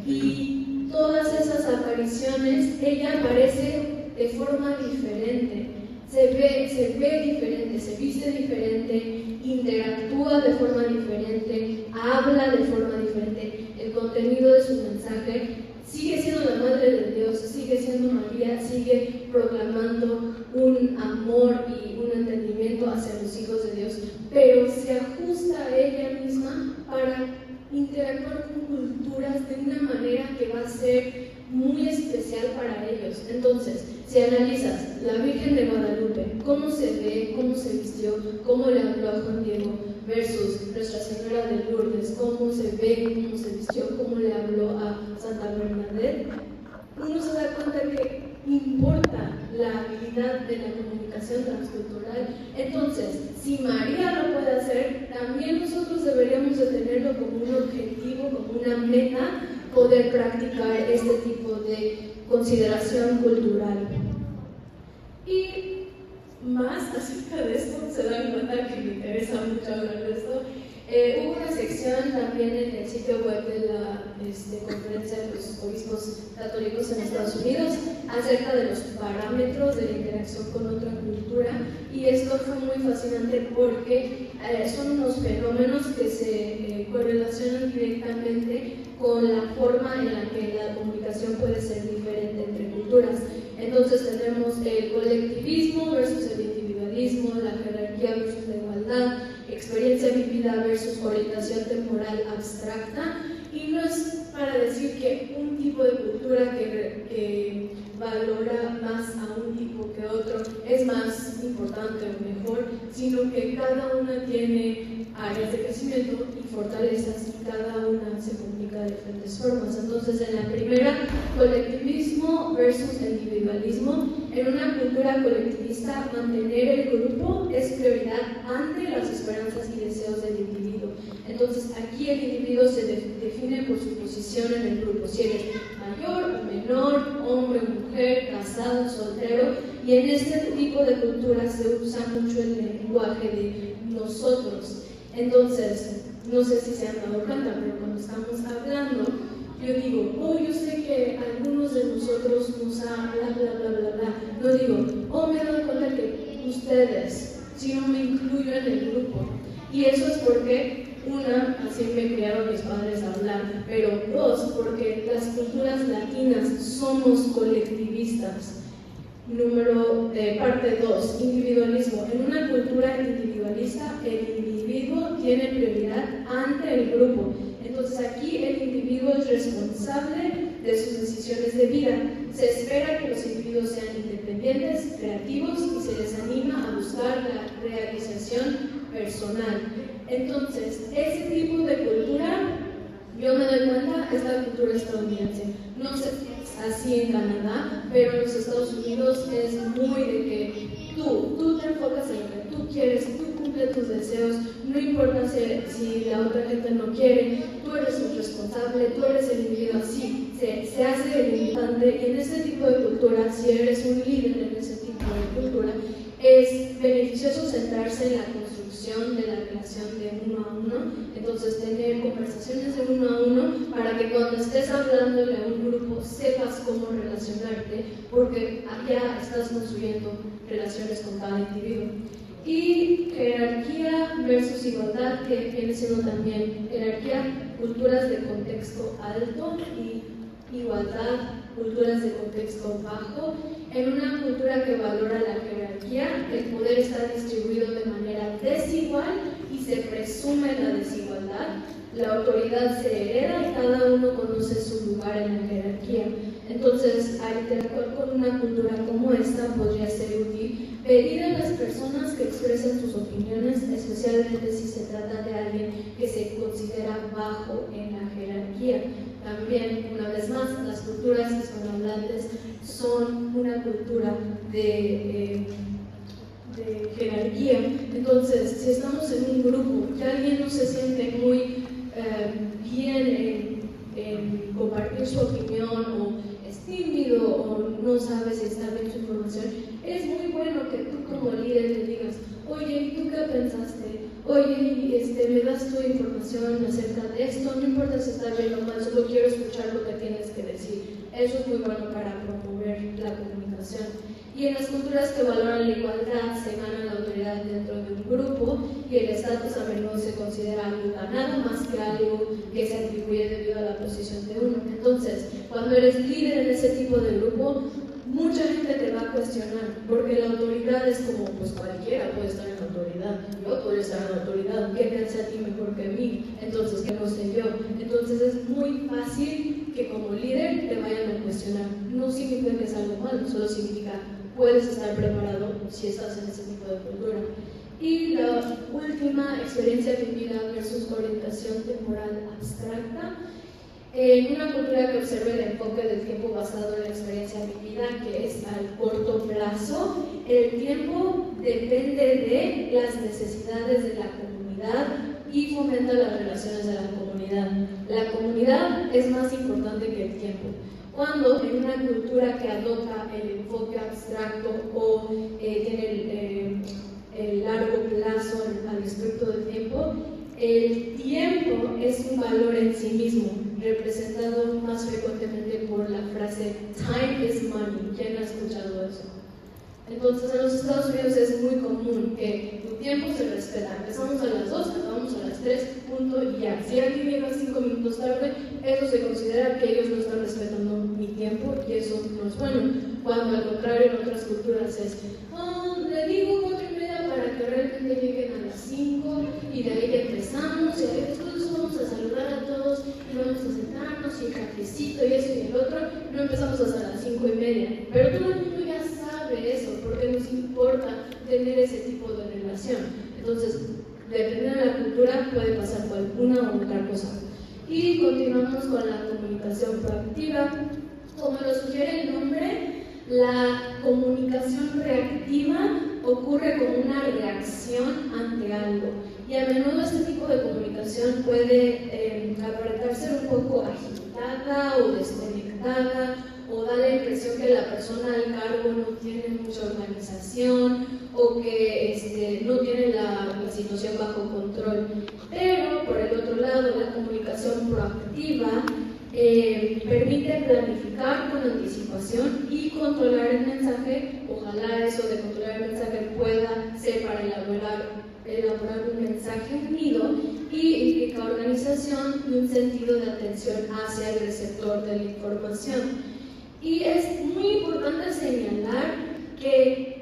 S8: Y todas esas apariciones, ella aparece de forma diferente. Se ve diferente, se viste diferente, interactúa de forma diferente, habla de forma diferente. El contenido de su mensaje sigue siendo la Madre de Dios, sigue siendo María, sigue proclamando un amor y un entendimiento hacia los hijos de Dios, pero se ajusta a ella misma para interactuar con culturas de una manera que va a ser muy especial para ellos. Entonces, si analizas la Virgen de Guadalupe, cómo se ve, cómo se vistió, cómo le habló a Juan Diego, versus Nuestra Señora de Lourdes, cómo se ve, cómo se vistió, cómo le habló a Santa Bernadette, uno se da cuenta que importa la habilidad de la comunicación transcultural. Entonces, si María lo puede hacer, también nosotros deberíamos de tenerlo como un objetivo, como una meta, poder practicar este tipo de consideración cultural. Y más acerca de esto, se dan cuenta que me interesa mucho hablar de esto. Hubo una sección también en el sitio web de la Conferencia de los Obispos Católicos en Estados Unidos acerca de los parámetros de la interacción con otra cultura, y esto fue muy fascinante porque son unos fenómenos que se correlacionan directamente con la forma en la que la comunicación puede ser diferente entre culturas. Entonces tenemos el colectivismo versus el individualismo, la jerarquía versus la igualdad, experiencia vivida versus orientación temporal abstracta, y no es para decir que un tipo de cultura que valora más a un tipo que otro es más importante o mejor, sino que cada una tiene áreas de crecimiento y fortalezas y cada una se comunica de diferentes formas. Entonces, en la primera, colectivismo versus individualismo. En una cultura colectivista, mantener el grupo es prioridad ante las esperanzas y deseos del individuo. Entonces, aquí el individuo se define por su posición en el grupo, si eres mayor o menor, hombre o mujer, casado, soltero, y en este tipo de culturas se usa mucho el lenguaje de nosotros. Entonces, no sé si se han dado cuenta, pero cuando estamos hablando, yo digo, oh, yo sé que algunos de nosotros nos hablan, bla, bla, bla, bla. No digo, oh, me he dado cuenta que ustedes, si no me incluyo en el grupo. Y eso es porque, una, así me criaron mis padres a hablar, pero dos, porque las culturas latinas somos colectivistas. Parte 2, individualismo. En una cultura individualista, el individuo tiene prioridad ante el grupo. Entonces aquí el individuo es responsable de sus decisiones de vida. Se espera que los individuos sean independientes, creativos, y se les anima a buscar la realización personal. Entonces, ese tipo de cultura, yo me doy cuenta, es la cultura estadounidense. No sé si es así en Canadá, pero en los Estados Unidos es muy de que tú te enfocas en lo que tú quieres, tú cumples tus deseos, no importa si la otra gente no quiere, tú eres el responsable, tú eres el individuo, así se hace el militante. Y en ese tipo de cultura, si eres un líder en ese tipo de cultura, es beneficioso centrarse en la construcción de la relación de uno a uno. Entonces, tener conversaciones de uno a uno para que cuando estés hablándole a un grupo sepas cómo relacionarte, porque ya estás construyendo relaciones con cada individuo. Y jerarquía versus igualdad, que viene siendo también jerarquía, culturas de contexto alto, y igualdad, culturas de contexto bajo. En una cultura que valora la jerarquía, el poder está distribuido de manera desigual y se presume la desigualdad. La autoridad se hereda y cada uno conoce su lugar en la jerarquía. Entonces, al interactuar con una cultura como esta, podría ser útil pedir a las personas que expresen sus opiniones, especialmente si se trata de alguien que se considera bajo en la jerarquía. También, una vez más, las culturas hispanohablantes son una cultura de jerarquía. Entonces, si estamos en un grupo y alguien no se siente muy bien en compartir su opinión, o es tímido, o no sabe si está bien su información, es muy bueno que tú como líder le digas, oye, ¿y tú qué pensaste? Oye, ¿me das tu información acerca de esto? No importa si está bien o mal, solo quiero escuchar lo que tienes que decir. Eso es muy bueno para promover la comunicación. Y en las culturas que valoran la igualdad, se gana la autoridad dentro de un grupo, y el estatus a menudo se considera algo ganado más que algo que se atribuye debido a la posición de uno. Entonces, cuando eres líder en ese tipo de grupo, mucha gente te va a cuestionar, porque la autoridad es como, pues cualquiera puede estar en la autoridad, yo podría estar en la autoridad, ¿qué te hace a ti mejor que a mí? Entonces, ¿qué no sé yo? Entonces es muy fácil que como líder te vayan a cuestionar. No significa que es algo malo, solo significa puedes estar preparado si estás en ese tipo de cultura. Y la última, experiencia vivida versus orientación temporal abstracta. En una cultura que observa el enfoque del tiempo basado en la experiencia vivida, que es al corto plazo, el tiempo depende de las necesidades de la comunidad y fomenta las relaciones de la comunidad. La comunidad es más importante que el tiempo. Cuando en una cultura que adopta el enfoque abstracto o tiene el largo plazo al respecto del tiempo, el tiempo es un valor en sí mismo, representado más frecuentemente por la frase time is money. ¿Quién ha escuchado eso? Entonces en los Estados Unidos es muy común que tu tiempo se respeta. Empezamos a las 2, acabamos a las 3, punto y ya. Si alguien llega 5 minutos tarde, eso se considera que ellos no están respetando mi tiempo y eso no es bueno. Cuando al contrario en otras culturas es, le digo 4:30 para que realmente lleguen a las 5 y de ahí empezamos y ahí después vamos a saludar a todos y vamos a sentarnos y el cafecito y eso y el otro. No empezamos hasta las 5:30, pero todo el mundo ya sabe eso porque nos importa tener ese tipo de relación. Entonces, dependiendo de la cultura puede pasar por una u otra cosa. Y continuamos con la comunicación proactiva. Como lo sugiere el nombre, la comunicación reactiva ocurre como una reacción ante algo y a menudo este tipo de comunicación puede aparentar ser un poco agitada o desconectada o da la impresión que la persona al cargo no tiene mucha organización o que no tiene la situación bajo control. Pero por el otro lado, la comunicación proactiva permite planificar con anticipación y controlar el mensaje. Ojalá eso de controlar el mensaje pueda ser para elaborar un mensaje unido y implica organización y un sentido de atención hacia el receptor de la información. Y es muy importante señalar que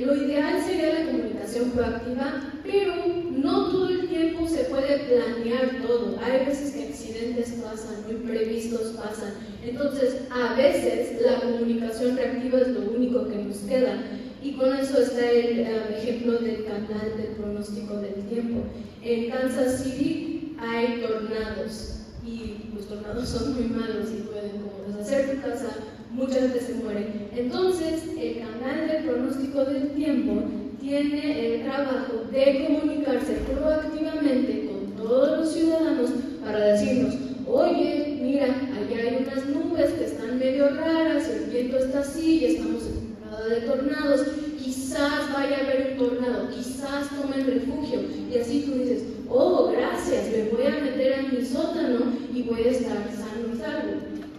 S8: lo ideal sería la comunicación proactiva, pero no todo el tiempo se puede planear todo. Hay veces que accidentes pasan, imprevistos pasan. Entonces, a veces la comunicación reactiva es lo único que nos queda. Y con eso está el ejemplo del canal del pronóstico del tiempo. En Kansas City hay tornados y los tornados son muy malos y pueden como deshacer tu casa, mucha gente se muere. Entonces, el canal del pronóstico del tiempo tiene el trabajo de comunicarse proactivamente con todos los ciudadanos para decirnos, oye, mira, allá hay unas nubes que están medio raras, el viento está así y estamos en temporada de tornados, quizás vaya a haber un tornado, quizás tomen refugio. Y así tú dices, oh, gracias, me voy a meter en mi sótano y voy a estar sano y salvo.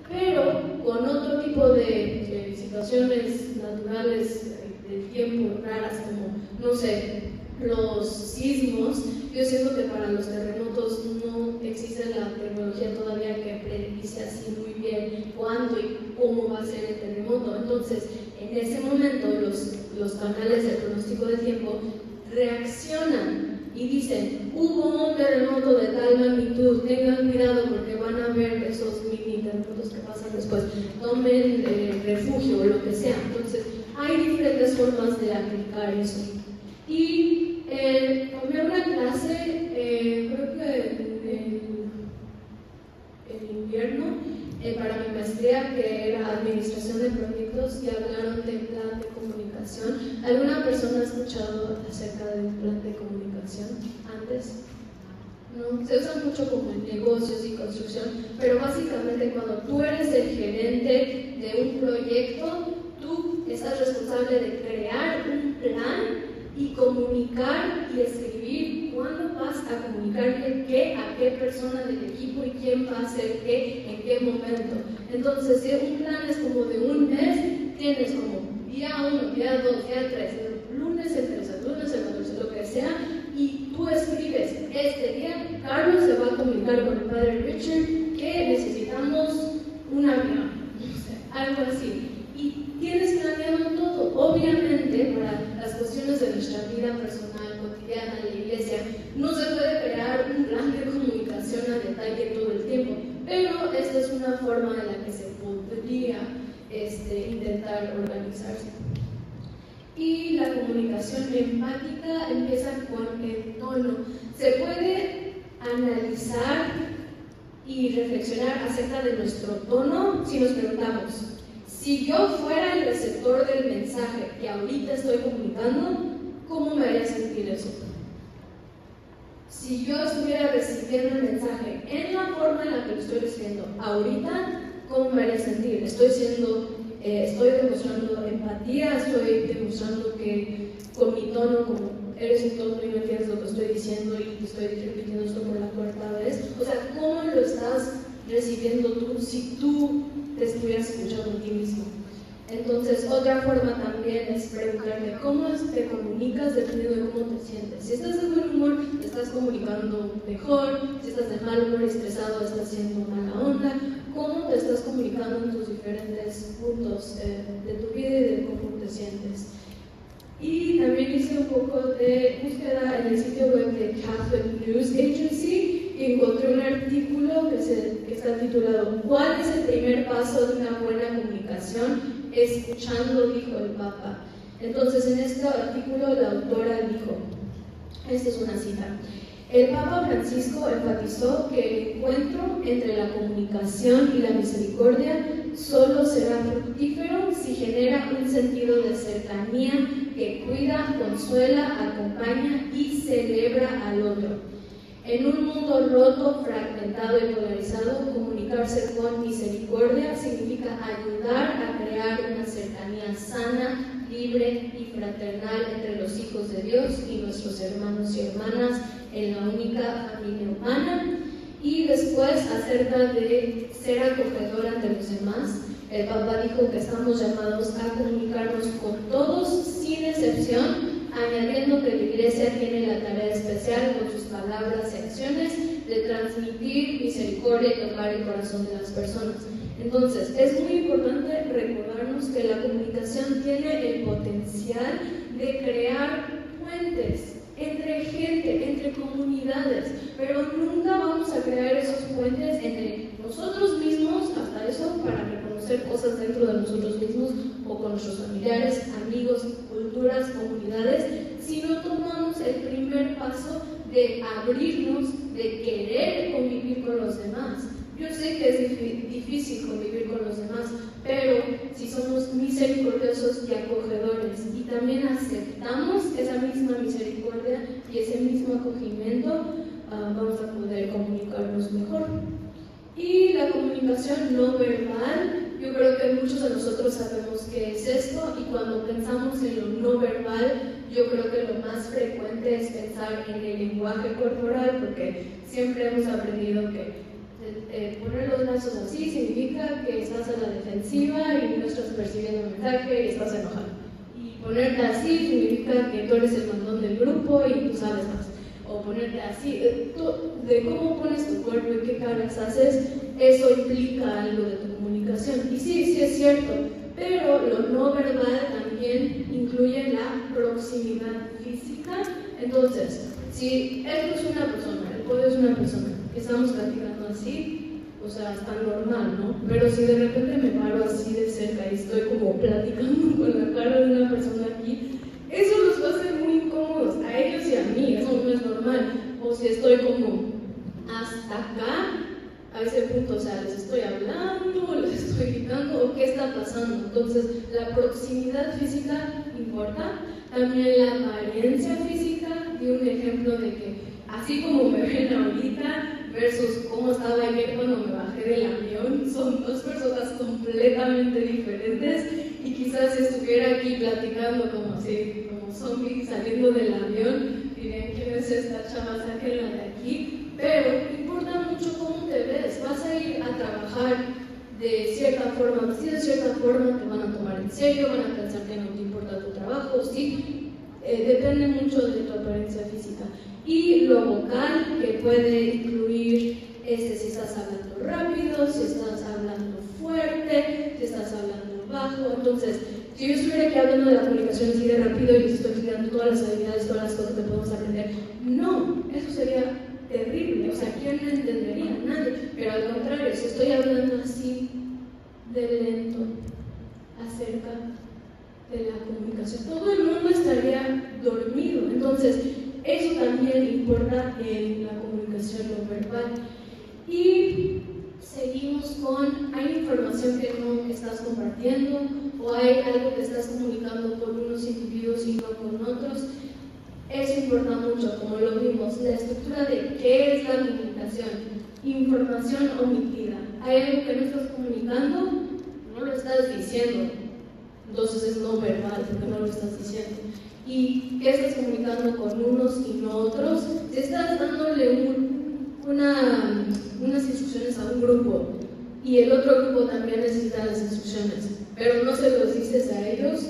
S8: Pero con otro tipo de situaciones naturales del tiempo raras como, no sé, los sismos, yo siento que para los terremotos no existe la tecnología todavía que predice así muy bien cuándo y cómo va a ser el terremoto. Entonces, en ese momento los canales del pronóstico de tiempo reaccionan y dicen, hubo un terremoto de tal magnitud, tengan cuidado porque van a ver esos mini terremotos que pasan después, tomen refugio o lo que sea. Entonces, hay diferentes formas de aplicar eso. Y tomé una clase, creo que en invierno, para mi maestría, que era Administración de Proyectos, y hablaron de plan de comunicación. ¿Alguna persona ha escuchado acerca del plan de comunicación antes? No, se usa mucho como en negocios y construcción, pero básicamente cuando tú eres el gerente de un proyecto, tú estás responsable de crear un plan y comunicar y escribir cuándo vas a comunicarle qué a qué persona del equipo y quién va a hacer qué en qué momento. Entonces, si un plan es como de un mes, tienes como día 1, día 2, día 3, lunes el 13, lunes el 14, lo que sea, y tú escribes, este día Carlos se va a comunicar comunicar con el padre Richard que necesitamos un avión, algo así. Y tienes planeado todo. Obviamente, para las cuestiones de nuestra vida personal, cotidiana, en la iglesia, no se puede crear un plan de comunicación a detalle todo el tiempo, pero esta es una forma en la que se podría intentar organizarse. Y la comunicación empática empieza con el tono. Se puede analizar y reflexionar acerca de nuestro tono si nos preguntamos, si yo fuera el receptor del mensaje que ahorita estoy comunicando, ¿cómo me haría sentir eso? Si yo estuviera recibiendo el mensaje en la forma en la que lo estoy recibiendo ahorita, ¿cómo me haría sentir? Estoy demostrando empatía, estoy demostrando que con mi tono, como eres un tonto y no entiendes lo que estoy diciendo y te estoy repitiendo esto por la cuarta vez. O sea, ¿cómo lo estás recibiendo tú si tú te estuvieras escuchando a ti mismo? Entonces, otra forma también es preguntarme cómo te comunicas dependiendo de cómo te sientes. Si estás de buen humor, te estás comunicando mejor. Si estás de mal humor y estresado, estás siendo mala onda. ¿Cómo te estás comunicando en tus diferentes puntos de tu vida y de cómo te sientes? Y también hice un poco de búsqueda en el sitio web de Catholic News Agency y encontré un artículo que está titulado ¿Cuál es el primer paso de una buena comunicación? Escuchando, dijo el Papa. Entonces, en este artículo la autora dijo, esta es una cita: el Papa Francisco enfatizó que el encuentro entre la comunicación y la misericordia solo será fructífero si genera un sentido de cercanía que cuida, consuela, acompaña y celebra al otro. En un mundo roto, fragmentado y polarizado, comunicarse con misericordia significa ayudar a crear una cercanía sana, libre y fraternal entre los hijos de Dios y nuestros hermanos y hermanas en la única familia humana. Y después, acerca de ser acogedor ante los demás, el Papa dijo que estamos llamados a comunicarnos con todos sin excepción, añadiendo que la Iglesia tiene la tarea especial con sus palabras y acciones de transmitir misericordia y tocar el corazón de las personas. Entonces, es muy importante recordarnos que la comunicación tiene el potencial de crear puentes entre gente, entre comunidades, pero nunca vamos a crear esos puentes entre nosotros mismos, hasta eso, para reconocer cosas dentro de nosotros mismos o con nuestros familiares, amigos, culturas, comunidades, si no tomamos el primer paso de abrirnos, de querer convivir con los demás. Yo sé que es difícil convivir con los demás, pero si somos misericordiosos y acogedores y también aceptamos esa misma misericordia y ese mismo acogimiento, vamos a poder comunicarnos mejor. Y la comunicación no verbal, yo creo que muchos de nosotros sabemos qué es esto, y cuando pensamos en lo no verbal, yo creo que lo más frecuente es pensar en el lenguaje corporal, porque siempre hemos aprendido que poner los brazos así significa que estás a la defensiva y no estás percibiendo el mensaje y estás enojado. Y ponerte así significa que tú eres el mandón del grupo y tú sabes más. O ponerte así, de cómo pones tu cuerpo y qué caras haces, eso implica algo de tu comunicación. Y sí es cierto, pero lo no verbal también incluye la proximidad física. Entonces, si esto es una persona, el poder es una persona, que estamos platicando así, o sea, está normal, ¿no? Pero si de repente me paro así de cerca y estoy como platicando con la cara de una persona aquí, eso los va a hacer muy incómodos a ellos y a mí, eso no es normal. O si estoy como hasta acá, a ese punto, o sea, les estoy hablando, les estoy gritando, o qué está pasando. Entonces, la proximidad física importa, también la apariencia física. Di un ejemplo de que así como me ven ahorita versus cómo estaba ayer cuando me bajé del avión, son dos personas completamente diferentes, y quizás si estuviera aquí platicando como así, como zombie saliendo del avión, dirían, ¿quién es esta chava? Sáquenla de aquí. Pero importa mucho cómo te ves. Vas a ir a trabajar de cierta forma, si de cierta forma te van a tomar en serio, van a pensar que no te importa tu trabajo, sí. Depende mucho de tu apariencia física. Y lo vocal, que puede incluir si estás hablando rápido, si estás hablando fuerte, si estás hablando bajo. Entonces, si yo estuviera aquí hablando de la comunicación así de rápido y les estoy explicando todas las habilidades, todas las cosas que podemos aprender, no, eso sería terrible. O sea, ¿quién no entendería? Nadie. Pero al contrario, si estoy hablando así de lento acerca de la comunicación, todo el mundo estaría dormido. Entonces, eso también importa en la comunicación no verbal. Y seguimos con, hay información que no estás compartiendo o hay algo que estás comunicando con unos individuos y no con otros. Eso importa mucho, como lo vimos, la estructura de qué es la comunicación. Información omitida. Hay algo que no estás comunicando, no lo estás diciendo. Entonces es no verbal, porque no lo estás diciendo. ¿Y qué estás comunicando con unos y no otros? Si estás dándole unas instrucciones a un grupo y el otro grupo también necesita las instrucciones, pero no se los dices a ellos,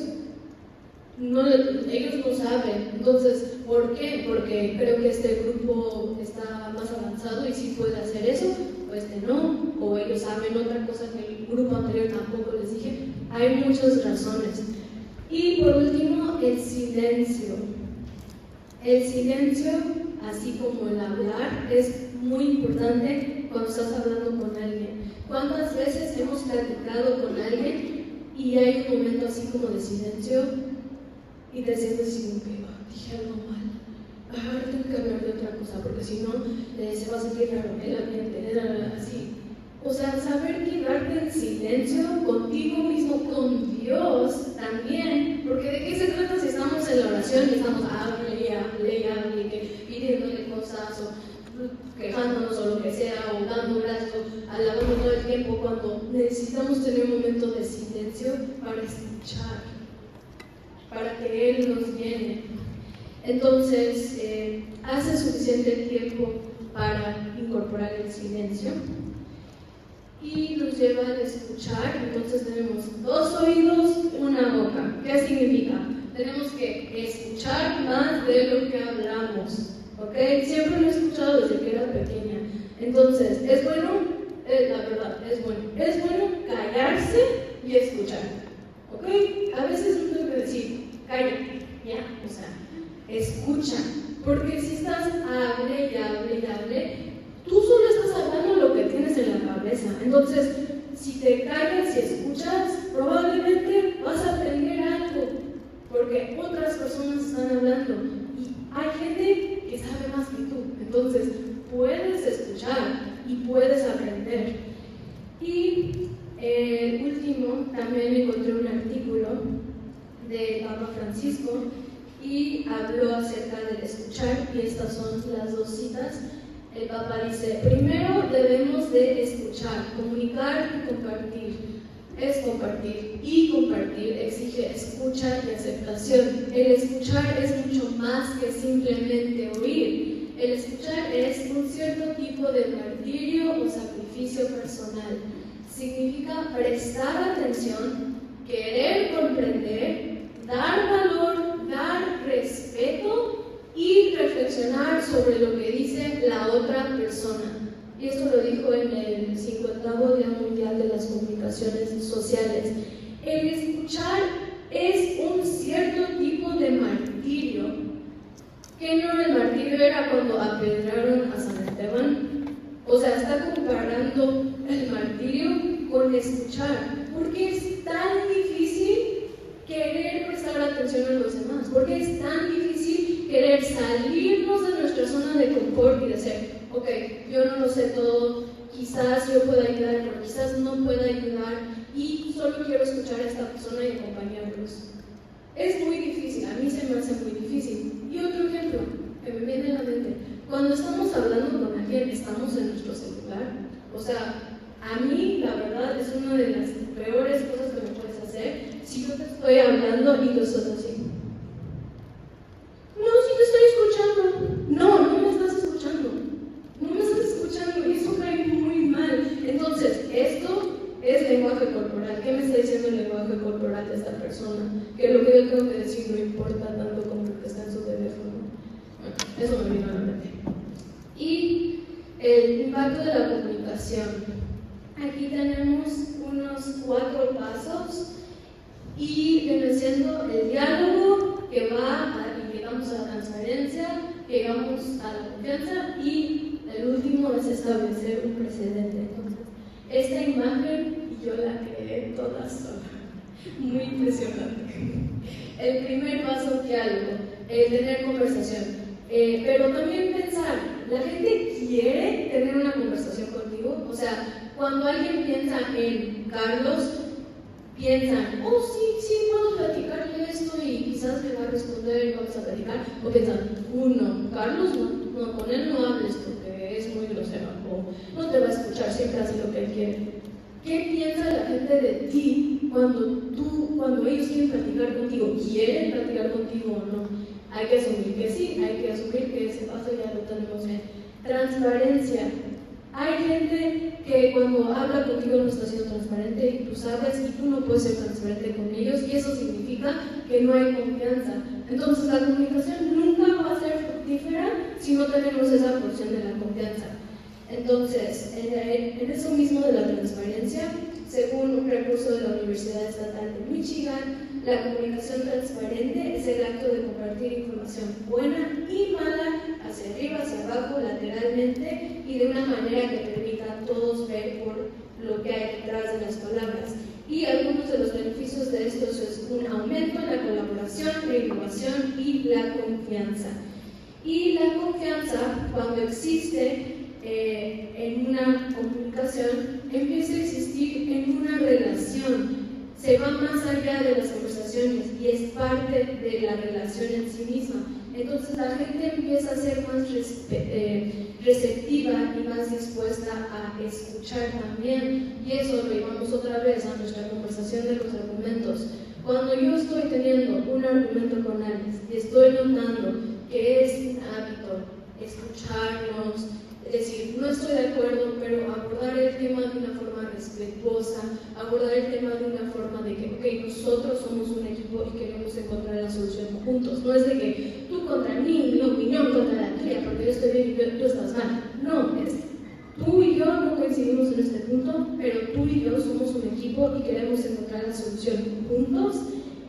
S8: ellos no saben. Entonces, ¿por qué? Porque creo que este grupo está más avanzado y sí puede hacer eso, o este no, o ellos saben otra cosa que el grupo anterior tampoco les dije. Hay muchas razones. Y por último, el silencio. El silencio, así como el hablar, es muy importante cuando estás hablando con alguien. ¿Cuántas veces hemos platicado con alguien y hay un momento así como de silencio y te sientes así como que dije algo mal? Ahora tengo que hablar de otra cosa porque si no se va a sentir raro el ambiente, así. O sea, saber quedarte en silencio contigo mismo, con Dios también, porque ¿de qué se trata si estamos en la oración y estamos pidiéndole cosas o quejándonos o lo que sea, o dando gracias, o alabando todo el tiempo, cuando necesitamos tener un momento de silencio para escuchar, para que Él nos llene? Entonces, hace suficiente tiempo para incorporar el silencio y nos lleva a escuchar. Entonces tenemos 2 oídos, una boca. ¿Qué significa? Tenemos que escuchar más de lo que hablamos, ¿ok? Siempre lo he escuchado desde que era pequeña. Entonces, ¿es bueno? La verdad, es bueno. Es bueno callarse y escuchar, ¿ok? A veces uno debe decir, calla, ya, o sea, escucha. Porque si estás hable y hable, tú solo estás hablando lo que tienes en la cabeza. Entonces, si te callas y escuchas, probablemente vas a aprender algo, porque otras personas están hablando y hay gente que sabe más que tú. Entonces, puedes escuchar y puedes aprender. Y el último, también encontré un artículo de Papa Francisco y habló acerca del escuchar, y estas son las 2 citas. El Papa dice, primero debemos de escuchar, comunicar y compartir. Es compartir, y compartir exige escucha y aceptación. El escuchar es mucho más que simplemente oír. El escuchar es un cierto tipo de martirio o sacrificio personal. Significa prestar atención, querer comprender, dar valor, dar respeto y reflexionar sobre lo que dice la otra persona. Y esto lo dijo en el 50º Día Mundial de las Comunicaciones Sociales. El escuchar es un cierto tipo de martirio. ¿Qué no el martirio era cuando apedrearon a San Esteban? O sea, está comparando el martirio con escuchar. ¿Por qué es tan difícil querer prestar atención a los demás? ¿Por qué es tan difícil querer salirnos de nuestra zona de confort y decir, ok, yo no lo sé todo, quizás yo pueda ayudar, pero quizás no pueda ayudar y solo quiero escuchar a esta persona y acompañarlos? Es muy difícil, a mí se me hace muy difícil. Y otro ejemplo que me viene a la mente, cuando estamos hablando con alguien, estamos en nuestro celular. O sea, a mí la verdad es una de las peores cosas que me puedes hacer si yo te estoy hablando y tú estás así. No, sí te estoy escuchando. No me estás escuchando. No me estás escuchando y eso cae muy mal. Entonces, esto es lenguaje corporal. ¿Qué me está diciendo el lenguaje corporal de esta persona? Que lo que yo tengo que decir no importa tanto como lo que está en su teléfono. Bueno, eso me vino a la mente. Y el impacto de de la comunicación. Aquí tenemos unos 4 pasos y viene siendo el diálogo que llegamos a la transparencia, que llegamos a la confianza y el último es establecer un precedente. Entonces, esta imagen yo la creé toda sola, muy impresionante. El primer paso, diálogo, tener conversación, pero también pensar, ¿la gente quiere tener una conversación contigo? O sea, cuando alguien piensa en Carlos, piensan, oh sí, puedo platicarle esto y quizás me va a responder y vamos a platicar, o piensan, no, Carlos no, con él no hables porque es muy grosero, o no te va a escuchar, siempre hace lo que él quiere. ¿Qué piensa la gente de ti cuando ellos quieren platicar contigo? ¿Quieren platicar contigo o no? Hay que asumir que sí, hay que asumir que ese paso ya lo tenemos bien. Transparencia. Hay gente que cuando habla contigo no está siendo transparente y tú sabes y tú no puedes ser transparente con ellos y eso significa que no hay confianza. Entonces la comunicación nunca va a ser fructífera si no tenemos esa porción de la confianza. Entonces, en eso mismo de la transparencia, según un recurso de la Universidad Estatal de Michigan, la comunicación transparente es el acto de compartir información buena y mala hacia arriba, hacia abajo, lateralmente y de una manera que permita a todos ver por lo que hay detrás de las palabras. Y algunos de los beneficios de esto es un aumento en la colaboración, la innovación y la confianza. Y la confianza, cuando existe en una comunicación, empieza a existir en una relación. Se va más allá de las conversaciones y es parte de la relación en sí misma. Entonces la gente empieza a ser más receptiva y más dispuesta a escuchar también. Y eso lo llevamos otra vez a nuestra conversación de los argumentos. Cuando yo estoy teniendo un argumento con alguien y estoy notando que es un hábito escucharnos, es decir, no estoy de acuerdo, pero abordar el tema de una forma respetuosa, abordar el tema de una forma de que, ok, nosotros somos un equipo y queremos encontrar la solución juntos. No es de que tú contra mí, mi opinión contra la tuya, porque yo estoy bien y tú estás mal. No, es tú y yo no coincidimos en este punto, pero tú y yo somos un equipo y queremos encontrar la solución juntos.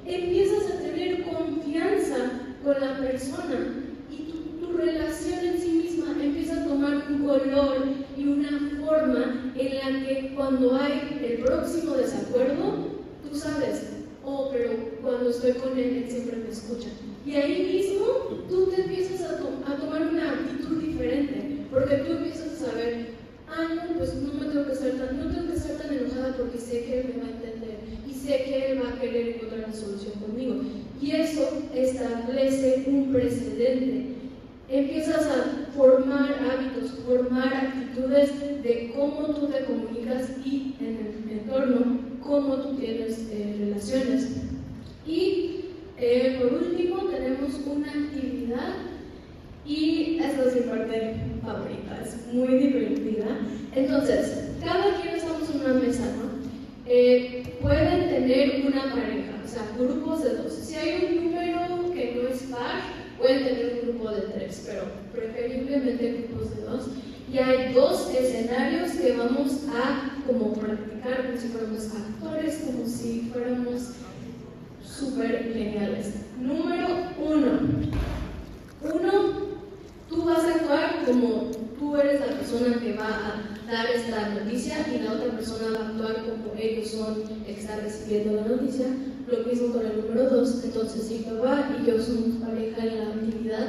S8: Empiezas a tener confianza con la persona y tu relación en sí misma empieza a tomar un color y una forma en la que cuando hay el próximo desacuerdo, tú sabes, oh, pero cuando estoy con él siempre me escucha. Y ahí mismo tú te empiezas a tomar una actitud diferente, porque tú empiezas a saber, no, pues no tengo que estar tan enojada porque sé que él me va a entender y sé que él va a querer encontrar una solución conmigo. Y eso establece un precedente. Empiezas a formar hábitos, formar actitudes de cómo tú te comunicas y en el entorno, cómo tú tienes relaciones. Y por último tenemos una actividad y esta es mi parte favorita, es muy divertida. Entonces, cada quien estamos en una mesa, ¿no? Pueden tener una pareja, o sea, grupos de 2. Si hay un número que no es par, pueden tener un grupo de 3, pero preferiblemente grupos de 2. Y hay 2 escenarios que vamos a como practicar como si fuéramos actores, como si fuéramos súper geniales. Número 1. Tú vas a actuar como tú eres la persona que va a dar esta noticia y la otra persona va a actuar como ellos son el que está recibiendo la noticia. Lo mismo con el número 2. Entonces, si papá y yo somos pareja en la actividad,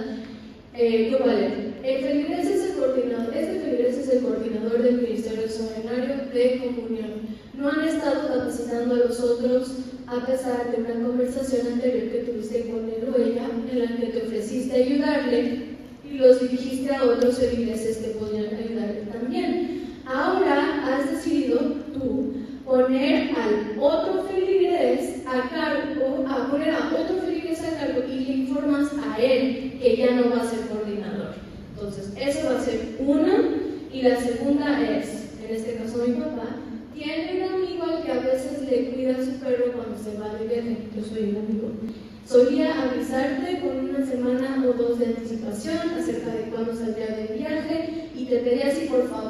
S8: yo vale. El feligrés es el coordinador. Este feligrés es el coordinador del Ministerio Extraordinario de Comunión. No han estado capacitando a los otros a pesar de una conversación anterior que tuviste con él o ella en la que te ofreciste ayudarle y los dirigiste a otros feligreses que podrían ayudarle también. Ahora has decidido tú poner al otro feligrés a cargo, y le informas a él que ya no va a ser coordinador. Entonces, eso va a ser una. Y la segunda es, en este caso mi papá, tiene un amigo al que a veces le cuida a su perro cuando se va de viaje. Yo soy un amigo. Solía avisarte con una semana o 2 de anticipación acerca de cuándo saldría de viaje y te pedía si por favor